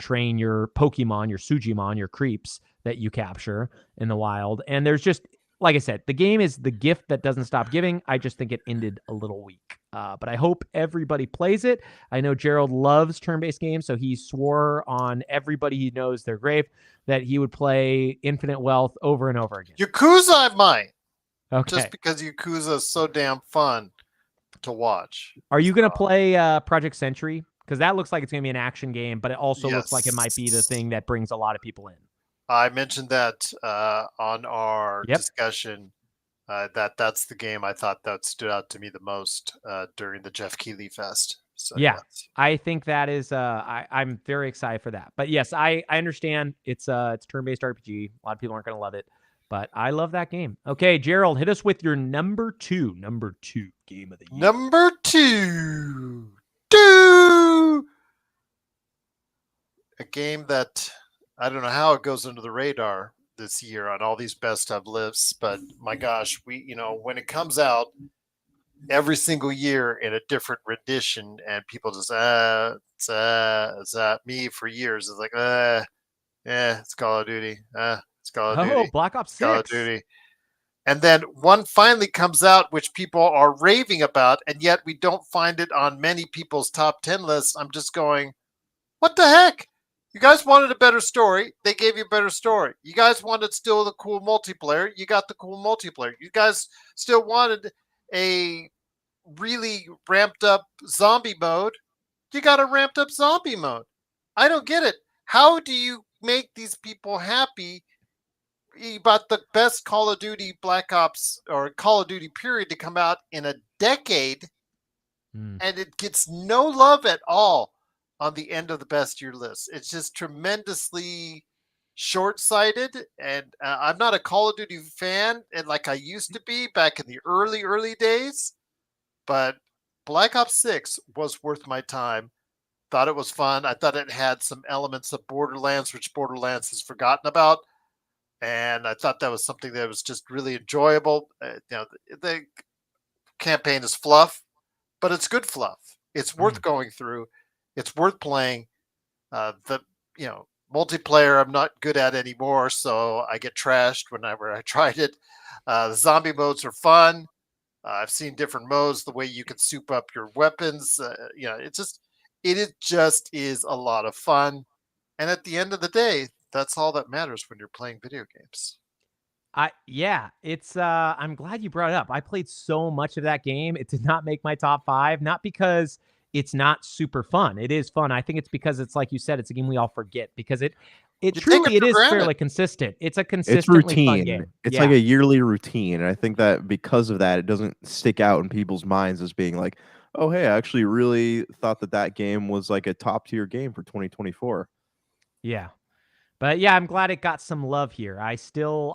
train your Pokemon, your Sujimon, your creeps that you capture in the wild. And there's just, like I said, the game is the gift that doesn't stop giving. I just think it ended a little weak. But I hope everybody plays it. I know Gerald loves turn-based games, so he swore on everybody he knows their grave that he would play Infinite Wealth over and over again. Yakuza, I might. Okay. Just because Yakuza is so damn fun to watch. Are you going to play Project Century? Because that looks like it's going to be an action game, but it also looks like it might be the thing that brings a lot of people in. I mentioned that on our discussion. That's the game I thought that stood out to me the most during the Jeff Keighley Fest. So, yeah, yes. I think that is. I'm very excited for that. But yes, I understand it's turn-based RPG. A lot of people aren't going to love it, but I love that game. Okay, Gerald, hit us with your number two game of the year. Number two, a game that I don't know how it goes under the radar this year on all these best of lists, but my gosh, when it comes out every single year in a different rendition, and people just it's me for years. It's like it's Call of Duty, it's Call of Duty, Black Ops 6. Call of Duty, And then one finally comes out, which people are raving about, and yet we don't find it on many people's top 10 lists. I'm just going, what the heck? You guys wanted a better story. They gave you a better story. You guys wanted still the cool multiplayer. You got the cool multiplayer. You guys still wanted a really ramped up zombie mode. You got a ramped up zombie mode. I don't get it. How do you make these people happy about the best Call of Duty Black Ops or Call of Duty period to come out in a decade, and it gets no love at all on the end of the best year list? It's just tremendously short-sighted, and I'm not a Call of Duty fan, and like I used to be back in the early days, but Black Ops 6 was worth my time. Thought it was fun. I thought it had some elements of Borderlands, which Borderlands has forgotten about. And I thought that was something that was just really enjoyable. The campaign is fluff, but it's good fluff. It's worth going through. It's worth playing. The multiplayer I'm not good at anymore, so I get trashed whenever I tried it. The zombie modes are fun. I've seen different modes, the way you can soup up your weapons. It just is a lot of fun. And at the end of the day, that's all that matters when you're playing video games. It's I'm glad you brought it up. I played so much of that game. It did not make my top 5, not because it's not super fun. It is fun. I think it's because it's like you said, it's a game we all forget because it truly is fairly consistent. It's a consistently fun game. It's like a yearly routine. And I think that because of that, it doesn't stick out in people's minds as being like, oh, hey, I actually really thought that game was like a top tier game for 2024. Yeah. But yeah, I'm glad it got some love here. I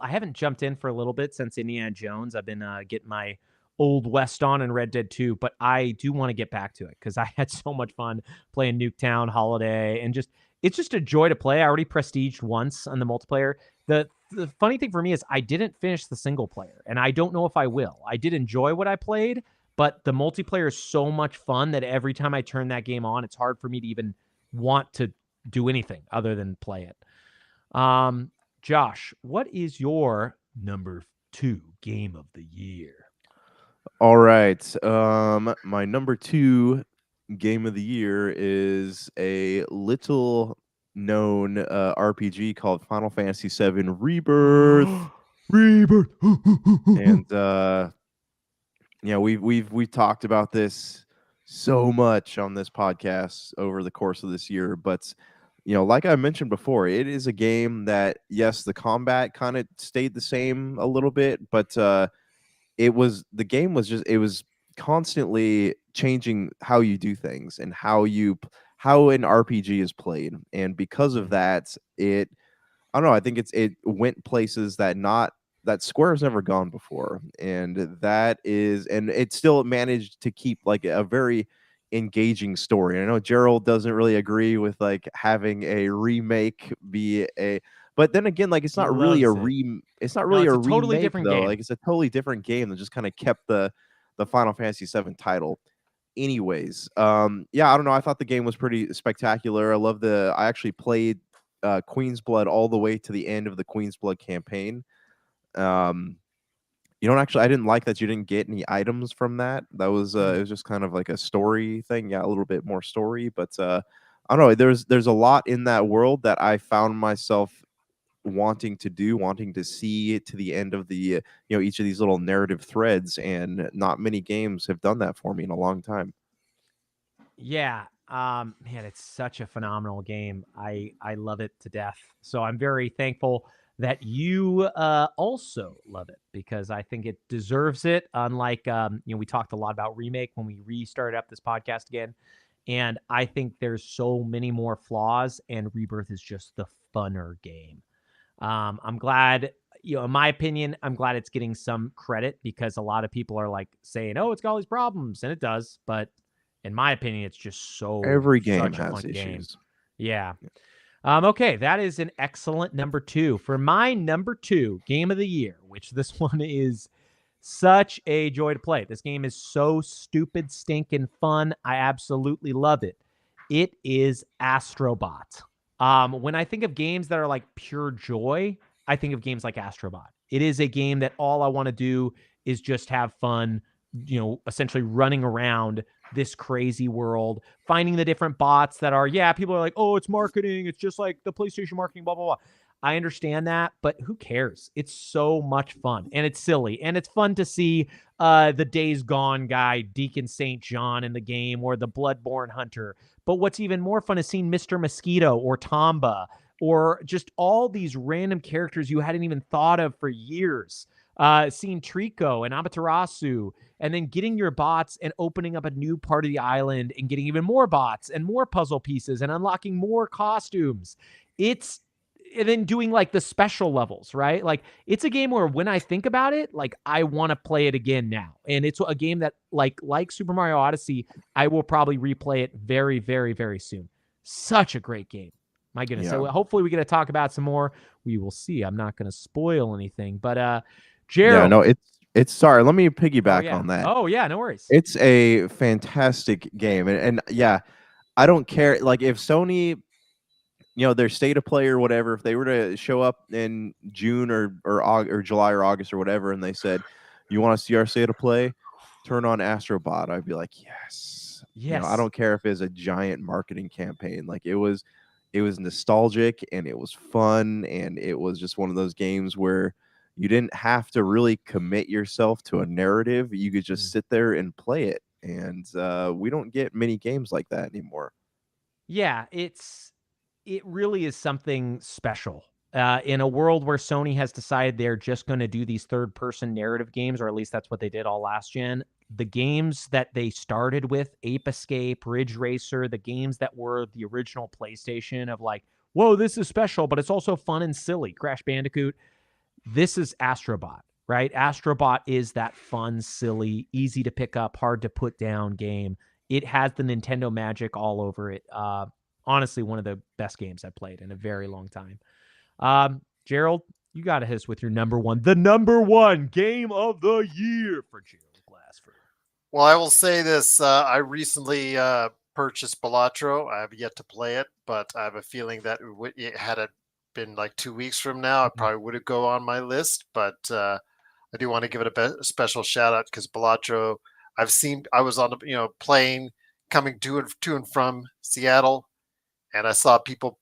haven't jumped in for a little bit since Indiana Jones. I've been getting my Old West on and Red Dead 2, but I do want to get back to it because I had so much fun playing Nuketown, Holiday, and it's just a joy to play. I already prestiged once on the multiplayer. The funny thing for me is I didn't finish the single player, and I don't know if I will. I did enjoy what I played, but the multiplayer is so much fun that every time I turn that game on, it's hard for me to even want to do anything other than play it. Josh, what is your number 2 game of the year? All right. My number 2 game of the year is a little known RPG called Final Fantasy VII Rebirth. Rebirth. And we've talked about this so much on this podcast over the course of this year, but like I mentioned before, it is a game that, yes, the combat kind of stayed the same a little bit, but it was constantly changing how you do things and how an RPG is played. And because of that, I don't know, I think it went places that Square's never gone before. And it still managed to keep like a very engaging story. And I know Gerald doesn't really agree with like having a remake be a, but then again, like it's not really a remake totally different though. game. Like it's a totally different game that just kind of kept the Final Fantasy VII title. Anyways, I don't know. I thought the game was pretty spectacular. I actually played Queen's Blood all the way to the end of the Queen's Blood campaign. I didn't like that you didn't get any items from that. That was it was just kind of like a story thing. Yeah, a little bit more story, but I don't know. There's a lot in that world that I found myself wanting to see to the end of the each of these little narrative threads, and not many games have done that for me in a long time. Yeah. Man, it's such a phenomenal game. I love it to death. So I'm very thankful that you also love it because I think it deserves it. Unlike, we talked a lot about Remake when we restarted up this podcast again. And I think there's so many more flaws, and Rebirth is just the funner game. I'm glad, in my opinion, I'm glad it's getting some credit because a lot of people are like saying, oh, it's got all these problems, and it does. But in my opinion, it's just every game such a has fun issues. Game. Yeah. Okay, that is an excellent number 2. For my number 2 game of the year, which this one is such a joy to play. This game is so stupid, stinking fun. I absolutely love it. It is Astrobot. When I think of games that are like pure joy, I think of games like Astrobot. It is a game that all I want to do is just have fun, essentially running around this crazy world, finding the different bots that are, people are like, oh, it's marketing. It's just like the PlayStation marketing, blah, blah, blah. I understand that, but who cares? It's so much fun and it's silly and it's fun to see the Days Gone guy, Deacon St. John in the game, or the Bloodborne Hunter. But what's even more fun is seeing Mr. Mosquito or Tomba or just all these random characters you hadn't even thought of for years. Seeing Trico and Amaterasu, and then getting your bots and opening up a new part of the island and getting even more bots and more puzzle pieces and unlocking more costumes. And then doing like the special levels, right? Like it's a game where when I think about it, like I want to play it again now. And it's a game that like Super Mario Odyssey, I will probably replay it very, very, very soon. Such a great game. My goodness. So hopefully we get to talk about some more. We will see. I'm not going to spoil anything, but Gerald. Yeah, no, it's sorry. Let me piggyback on that. Oh yeah, no worries. It's a fantastic game, and yeah, I don't care. Like if Sony, their state of play or whatever, if they were to show up in June or July or August or whatever, and they said, "You want to see our state of play? Turn on Astrobot," I'd be like, "Yes." I don't care if it's a giant marketing campaign. Like it was nostalgic and it was fun, and it was just one of those games where you didn't have to really commit yourself to a narrative. You could just sit there and play it, and we don't get many games like that anymore. Yeah, it really is something special. In a world where Sony has decided they're just going to do these third-person narrative games, or at least that's what they did all last gen, the games that they started with, Ape Escape, Ridge Racer, the games that were the original PlayStation of like, whoa, this is special, but it's also fun and silly. Crash Bandicoot. This is Astrobot, right? Astrobot is that fun, silly, easy to pick up, hard to put down game. It has the Nintendo magic all over it. Honestly, one of the best games I've played in a very long time. Gerald, you got to hit us with your number one, the number one game of the year for Gerald Glassford. Well, I will say this. I recently purchased Balatro. I have yet to play it, but I have a feeling that had it been like 2 weeks from now, it probably would go on my list. But I do want to give it a special shout out because Balatro, I was on the plane coming to and from Seattle, and I saw people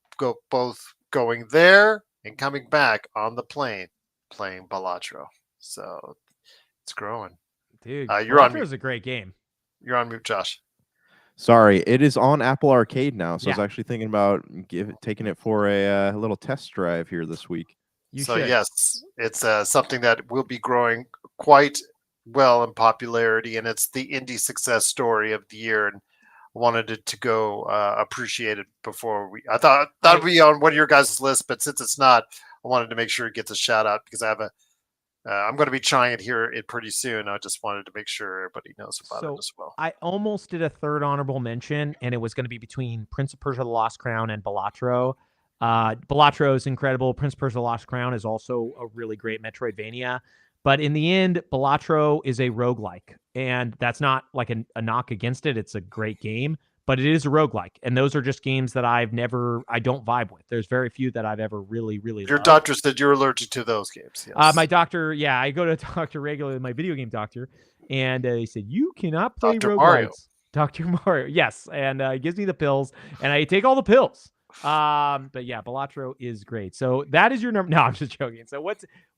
both going there and coming back on the plane playing Balatro. So it's growing. Dude, you're on mute. Balatro is a great game. You're on mute, Josh. Sorry, it is on Apple Arcade now, so Yeah. I was actually thinking about taking it for a little test drive here this week. You should. Yes, it's something that will be growing quite well in popularity, and it's the indie success story of the year. And I wanted it to go appreciated before I thought that would be on one of your guys' list, but since it's not, I wanted to make sure it gets a shout out because I have I'm going to be trying it pretty soon. I just wanted to make sure everybody knows about it as well. I almost did a third honorable mention, and it was going to be between Prince of Persia: The Lost Crown and Balatro. Balatro is incredible. Prince of Persia: The Lost Crown is also a really great Metroidvania. But in the end, Balatro is a roguelike, and that's not like a knock against it. It's a great game, but it is a roguelike. And those are just games that I don't vibe with. There's very few that I've ever really, really Your loved. doctor said you're allergic to those games. Yes. My doctor, I go to a doctor regularly, my video game doctor, and he said, you cannot play Dr. roguelikes. Mario. Dr. Mario, yes. And he gives me the pills, and I take all the pills. But yeah, Balatro is great. So that is your number. No, I'm just joking. So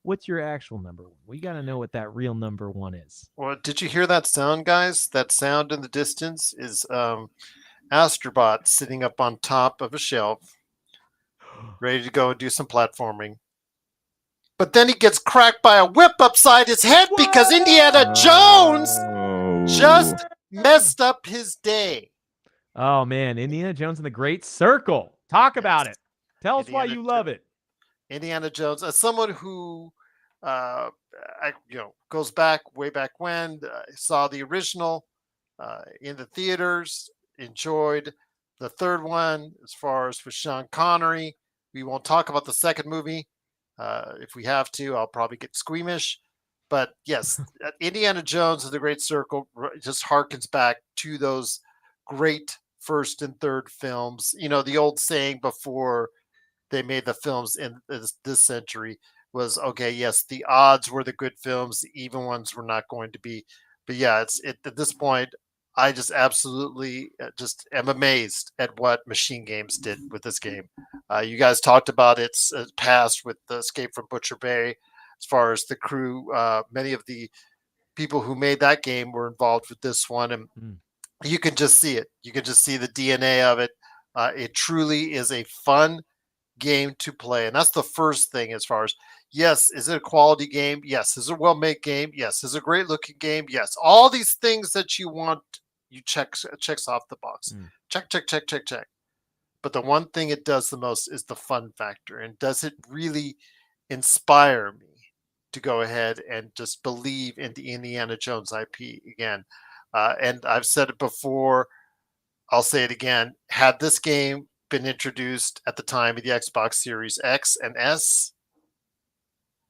what's your actual number one? We got to know what that real number one is. Well, did you hear that sound, guys? That sound in the distance is Astrobot sitting up on top of a shelf, ready to go and do some platforming. But then he gets cracked by a whip upside his head because Indiana Jones just messed up his day. Oh man, Indiana Jones and the Great Circle. Talk about it. Tell us why you love it. Indiana Jones, as someone who goes back way back when, saw the original in the theaters, enjoyed the third one as far as with Sean Connery. We won't talk about the second movie. If we have to, I'll probably get squeamish. But yes, Indiana Jones and the Great Circle just harkens back to those great first and third films. The old saying before they made the films in this century was okay. Yes, the odds were the good films, the even ones were not going to be. But yeah, at this point, I just absolutely just am amazed at what Machine Games did with this game. You guys talked about its past with the Escape from Butcher Bay, as far as the crew. Many of the people who made that game were involved with this one, and you can just see it. You can just see the DNA of it. It truly is a fun game to play, and that's the first thing. As far as yes, is it a quality game? Yes. Is it a well-made game? Yes. Is it a great-looking game? Yes. All these things that you want, you checks off the box. Check, check, check, check, check. But the one thing it does the most is the fun factor, and does it really inspire me to go ahead and just believe in the Indiana Jones IP again? And I've said it before, I'll say it again. Had this game been introduced at the time of the Xbox Series X and S,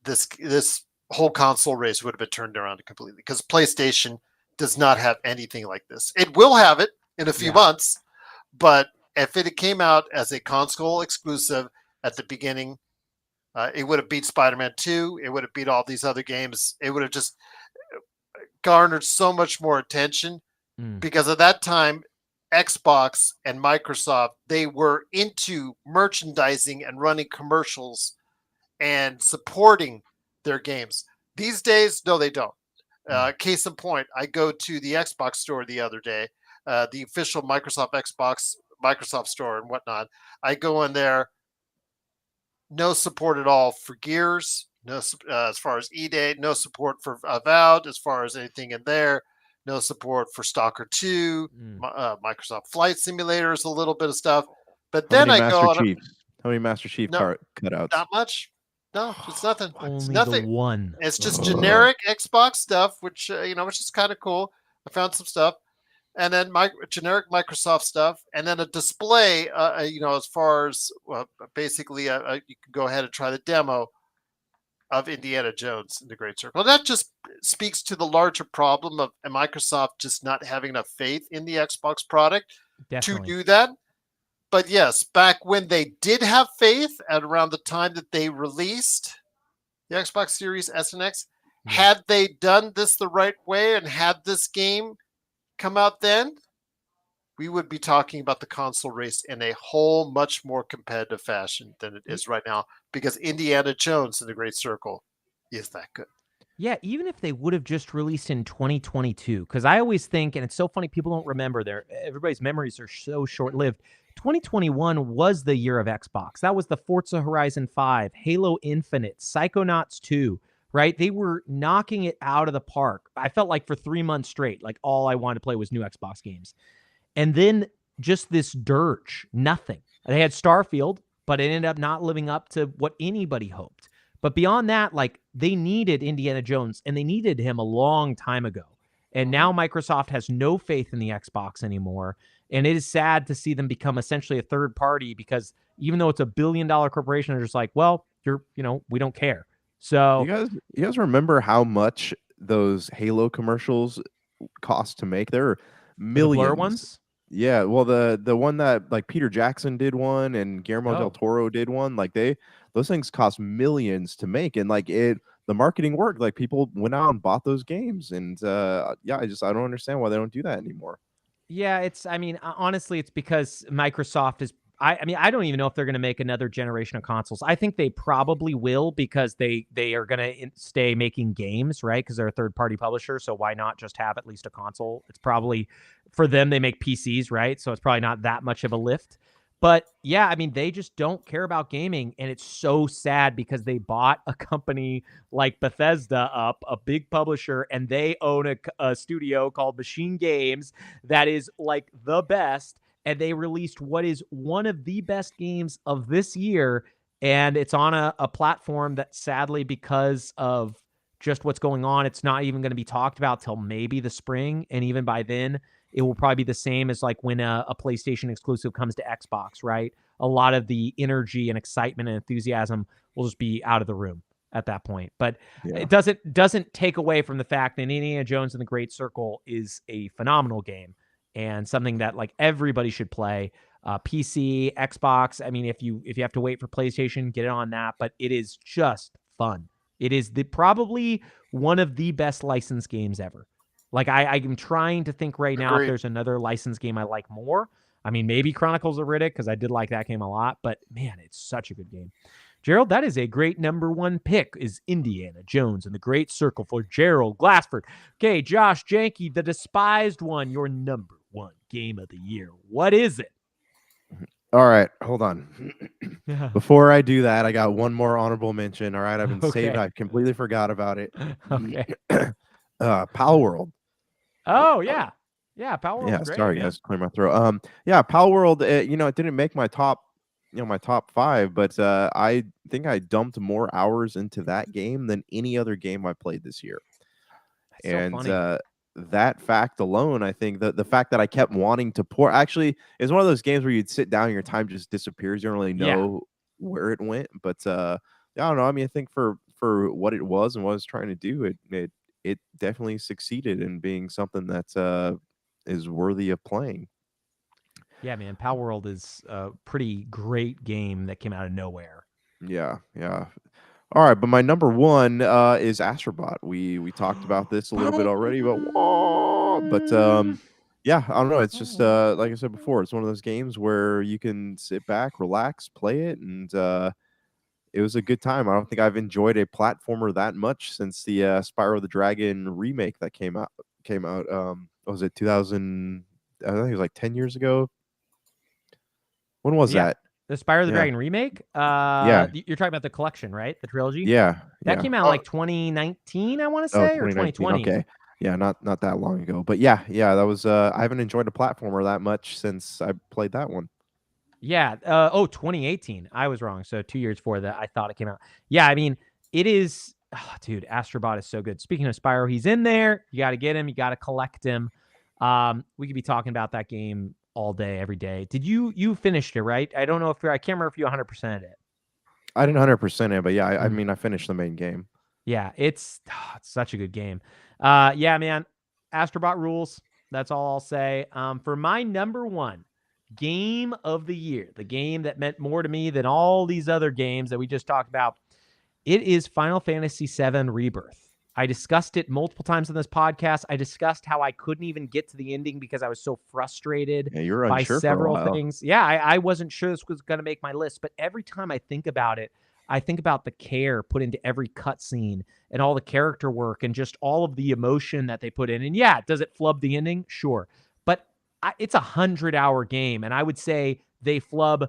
this whole console race would have been turned around completely, because PlayStation does not have anything like this. It will have it in a few months, but if it came out as a console exclusive at the beginning, it would have beat Spider-Man 2. It would have beat all these other games. It would have just garnered so much more attention because at that time, Xbox and Microsoft, they were into merchandising and running commercials and supporting their games. These days, no, they don't. Case in point, I go to the Xbox store the other day, the official Microsoft store and whatnot. I go in there, no support at all for Gears, no as far as E-Day, no support for Avowed as far as anything in there, no support for Stalker 2, Microsoft Flight Simulators, a little bit of stuff. But then I go on. How many Master Chief cutouts? Not much. No, it's nothing. Only it's nothing. The one. It's just generic Xbox stuff, which which is kind of cool. I found some stuff, and then generic Microsoft stuff, and then a display. As far as basically, you can go ahead and try the demo of Indiana Jones in the Great Circle. And that just speaks to the larger problem of Microsoft just not having enough faith in the Xbox product to do that. But yes, back when they did have faith at around the time that they released the Xbox Series S and X, had they done this the right way and had this game come out then, we would be talking about the console race in a whole much more competitive fashion than it is right now, because Indiana Jones in the Great Circle is that good. Yeah, even if they would have just released in 2022, because I always think, and it's so funny, people don't remember, everybody's memories are so short-lived. 2021 was the year of Xbox. That was the Forza Horizon 5, Halo Infinite, Psychonauts 2, right? They were knocking it out of the park. I felt like for 3 months straight, like all I wanted to play was new Xbox games. And then just this dirge, nothing. They had Starfield, but it ended up not living up to what anybody hoped. But beyond that, like, they needed Indiana Jones, and they needed him a long time ago. And now Microsoft has no faith in the Xbox anymore. And it is sad to see them become essentially a third party, because even though it's a $1 billion corporation, they're just like, well, we don't care. So you guys remember how much those Halo commercials cost to make? There are millions. The Blur ones? Yeah, well, the one that like Peter Jackson did one and Guillermo del Toro did one, like those things cost millions to make, and like the marketing worked. Like people went out and bought those games, and I don't understand why they don't do that anymore. Yeah, honestly, it's because Microsoft is. I don't even know if they're going to make another generation of consoles. I think they probably will, because they are going to stay making games, right? Because they're a third-party publisher, so why not just have at least a console? It's probably, for them, they make PCs, right? So it's probably not that much of a lift. But yeah, they just don't care about gaming, and it's so sad because they bought a company like Bethesda up, a big publisher, and they own a studio called Machine Games that is like the best. And they released what is one of the best games of this year, and it's on a platform that, sadly, because of just what's going on, it's not even going to be talked about till maybe the spring, and even by then, it will probably be the same as like when a PlayStation exclusive comes to Xbox, right? A lot of the energy and excitement and enthusiasm will just be out of the room at that point. But it doesn't take away from the fact that Indiana Jones and the Great Circle is a phenomenal game, and something that like everybody should play. PC, Xbox. I mean, if you have to wait for PlayStation, get it on that. But it is just fun. It is probably one of the best licensed games ever. Like I'm trying to think right now if Agreed. there's another licensed game I like more. I mean, maybe Chronicles of Riddick, because I did like that game a lot. But man, it's such a good game. Gerald, that is a great number one pick, is Indiana Jones and the Great Circle for Gerald Glassford. Okay, Josh Janke, the despised one, your number one game of the year. What is it? All right, hold on. Before I do that, I got one more honorable mention. All right, I've been saving. I completely forgot about it. Okay. Pal World. Oh yeah, Power World's great. Sorry, man. guys, clear my throat. Yeah, Pal World. It didn't make my top, my top 5, but I think I dumped more hours into that game than any other game I played this year. That's so funny. That fact alone, I think the fact that I kept wanting to pour, actually, is one of those games where you'd sit down and your time just disappears. You don't really know where it went. But I don't know. I mean, I think for what it was and what it was trying to do, it definitely succeeded in being something that is worthy of playing. Yeah, man, Power World is a pretty great game that came out of nowhere. Yeah. All right, but my number one is Astrobot. We talked about this a little bit already, but yeah, I don't know. It's just like I said before, it's one of those games where you can sit back, relax, play it, and it was a good time. I don't think I've enjoyed a platformer that much since the Spyro the Dragon remake that came out. What was it, 2000? I think it was like 10 years ago. When was that? The Spyro the Yeah. Dragon remake? Yeah. You're talking about the collection, right? The trilogy? Yeah. That came out like 2019, I want to say, or 2020. Okay. Yeah, not that long ago. But yeah, that was I haven't enjoyed a platformer that much since I played that one. Yeah. 2018. I was wrong. So 2 years before that, I thought it came out. Yeah, I mean, it is dude, Astrobot is so good. Speaking of Spyro, he's in there. You got to get him, you got to collect him. We could be talking about that game all day, every day. Did you finished it, right? I don't know if I can't remember if you 100%ed it. I didn't 100% it, but yeah, I mean, I finished the main game. Yeah, it's such a good game. Yeah, man, Astrobot rules. That's all I'll say. For my number one game of the year, the game that meant more to me than all these other games that we just talked about, it is Final Fantasy VII Rebirth. I discussed it multiple times on this podcast. I discussed how I couldn't even get to the ending because I was so frustrated by several things. Yeah, I wasn't sure this was going to make my list, but every time I think about it, I think about the care put into every cutscene and all the character work and just all of the emotion that they put in. And yeah, does it flub the ending? Sure. But it's a 100-hour game, and I would say they flub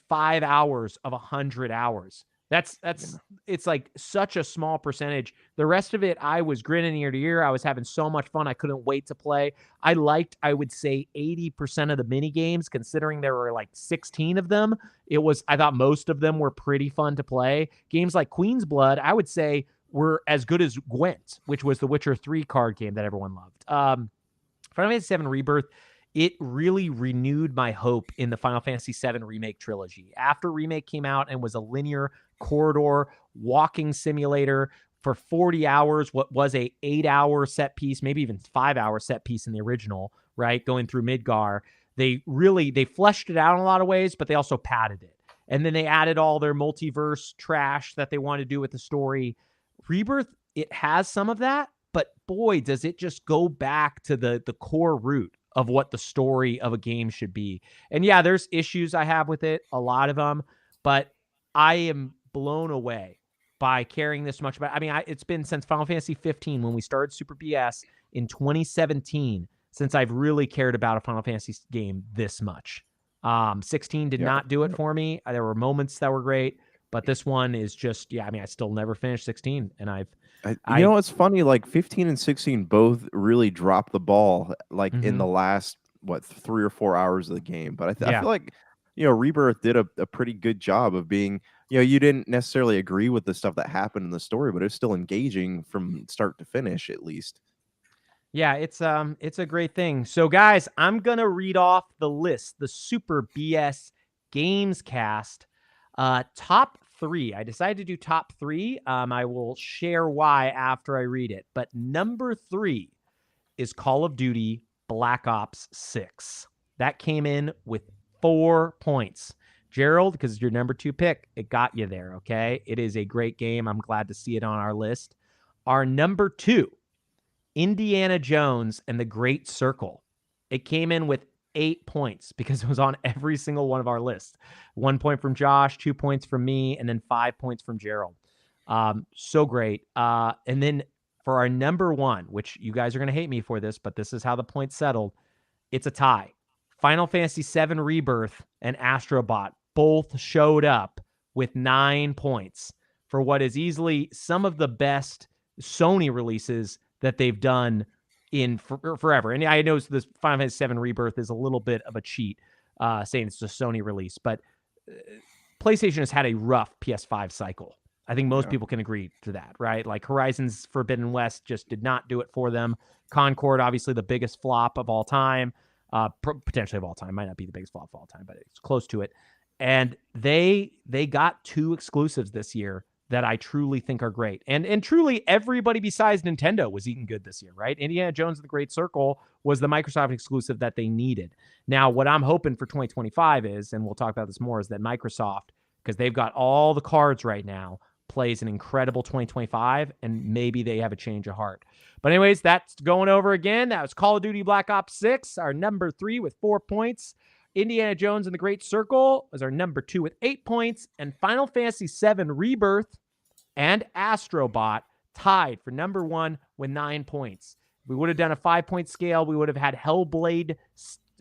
5 hours of 100 hours. It's like such a small percentage. The rest of it, I was grinning ear to ear. I was having so much fun. I couldn't wait to play. I would say 80% of the mini games, considering there were like 16 of them. I thought most of them were pretty fun to play. Games like Queen's Blood, I would say, were as good as Gwent, which was the Witcher 3 card game that everyone loved. Final Fantasy VII Rebirth, it really renewed my hope in the Final Fantasy VII Remake trilogy. After Remake came out and was a linear corridor walking simulator for 40 hours, what was a 8-hour set piece, maybe even 5-hour set piece in the original, right? Going through Midgar. They fleshed it out in a lot of ways, but they also padded it. And then they added all their multiverse trash that they wanted to do with the story. Rebirth, it has some of that, but boy, does it just go back to the core root of what the story of a game should be. And yeah, there's issues I have with it, a lot of them, but I am blown away by caring this much about. I mean, it's been since Final Fantasy 15 when we started Super BS in 2017 since I've really cared about a Final Fantasy game this much. 16 did not do it for me. There were moments that were great, but this one is just, I mean, I still never finished 16, and you know, it's funny, like 15 and 16 both really dropped the ball, like in the last 3 or 4 hours of the game. But I feel like, Rebirth did a pretty good job of being, you didn't necessarily agree with the stuff that happened in the story, but it's still engaging from start to finish, at least. Yeah, it's a great thing. So guys, I'm gonna read off the list, the Super BS Gamescast top 3. I decided to do top 3. I will share why after I read it. But number 3 is Call of Duty Black Ops 6. That came in with 4 points. Gerald, because it's your number 2 pick, it got you there, okay? It is a great game. I'm glad to see it on our list. Our number 2, Indiana Jones and the Great Circle. It came in with 8 points because it was on every single one of our lists. 1 point from Josh, 2 points from me, and then 5 points from Gerald. So great. And then for our number 1, which you guys are going to hate me for this, but this is how the points settled. It's a tie. Final Fantasy VII Rebirth and Astro Bot both showed up with 9 points for what is easily some of the best Sony releases that they've done in forever. And I know this Final Fantasy VII Rebirth is a little bit of a cheat, saying it's a Sony release, but PlayStation has had a rough PS5 cycle. I think most people can agree to that, right? Like Horizon's Forbidden West just did not do it for them. Concord, obviously the biggest flop of all time, potentially of all time. Might not be the biggest flop of all time, but it's close to it. And they got 2 exclusives this year that I truly think are great. And truly everybody besides Nintendo was eating good this year, right? Indiana Jones and the Great Circle was the Microsoft exclusive that they needed. Now, what I'm hoping for 2025 is, and we'll talk about this more, is that Microsoft, because they've got all the cards right now, plays an incredible 2025, and maybe they have a change of heart. But anyways, that's going over again. That was Call of Duty Black Ops 6, our number 3 with 4 points. Indiana Jones and the Great Circle was our number 2 with 8 points. And Final Fantasy VII Rebirth and Astro Bot tied for number 1 with 9 points. If we would have done a 5-point scale, we would have had Hellblade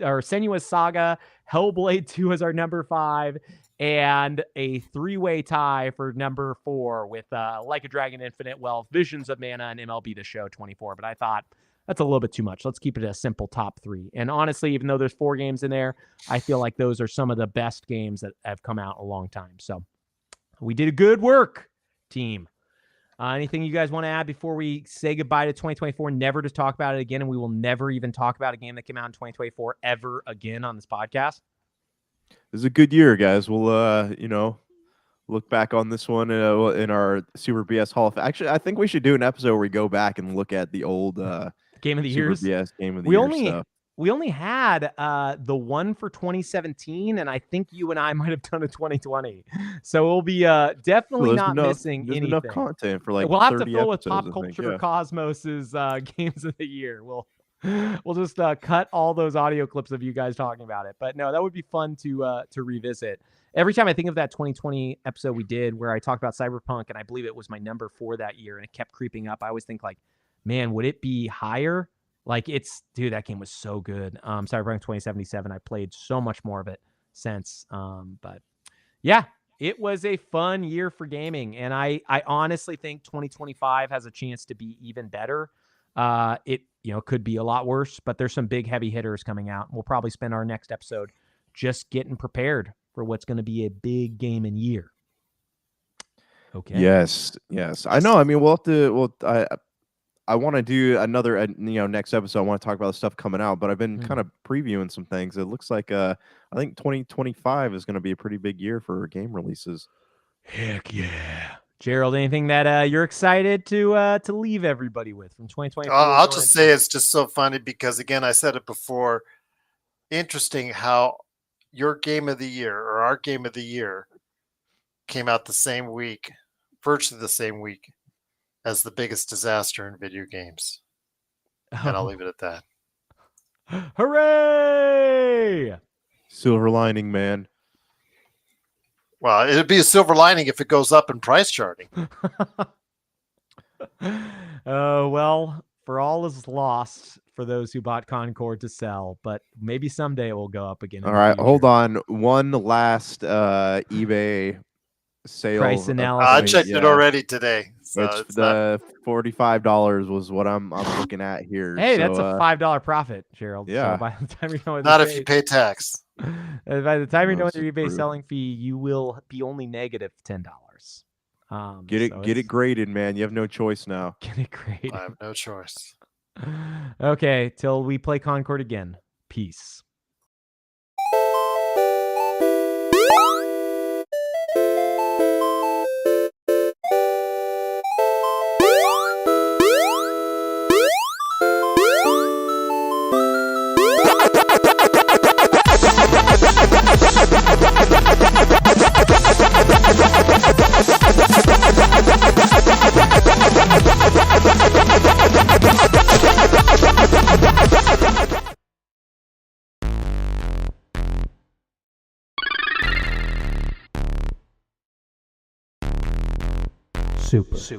or Senua's Saga, Hellblade 2 as our number 5, and a 3-way tie for number 4 with Like a Dragon Infinite Wealth, Visions of Mana, and MLB The Show 24. But I thought that's a little bit too much. Let's keep it a simple top 3. And honestly, even though there's 4 games in there, I feel like those are some of the best games that have come out in a long time. So we did good work, team. Anything you guys want to add before we say goodbye to 2024? Never to talk about it again, and we will never even talk about a game that came out in 2024 ever again on this podcast. This is a good year, guys. We'll, look back on this one in our Super BS Hall of Fame. Actually, I think we should do an episode where we go back and look at the old Game of the Super Years. BS Game of the Year stuff. We only had the one for 2017, and I think you and I might have done a 2020. So we'll be definitely not missing anything. Enough content for like we'll have to 30 fill with episodes, Pop Culture Cosmos's Games of the Year. We'll just cut all those audio clips of you guys talking about it. But no, that would be fun to revisit. Every time I think of that 2020 episode we did where I talked about Cyberpunk, and I believe it was my number 4 that year, and it kept creeping up, I always think like, man, would it be higher? Like dude, that game was so good. Cyberpunk 2077, I played so much more of it since. But yeah, it was a fun year for gaming. And I honestly think 2025 has a chance to be even better. It could be a lot worse, but there's some big heavy hitters coming out. We'll probably spend our next episode just getting prepared for what's going to be a big gaming year. Okay. Yes. I know. I mean, I want to do another, next episode. I want to talk about the stuff coming out, but I've been kind of previewing some things. It looks like, I think 2025 is going to be a pretty big year for game releases. Heck yeah. Gerald, anything that you're excited to leave everybody with from 2024? I'll just say it's just so funny because, again, I said it before. Interesting how your game of the year or our game of the year came out the same week, virtually the same week as the biggest disaster in video games. And I'll leave it at that. Hooray! Silver lining, man. Well, it'd be a silver lining if it goes up in price charting. Well, for all is lost for those who bought Concord to sell, but maybe someday it will go up again. All right, hold on. One last eBay sale. Price analysis. I checked it already today. So it's the $45 was what I'm looking at here. Hey, that's a $5 profit, Gerald. Yeah. So by the time you know not if you pay tax. By the time you know your eBay brutal. selling fee, you will be only negative $10. Get it graded, man. You have no choice now. Get it graded. I have no choice. Okay, till we play Concord again. Peace. BS.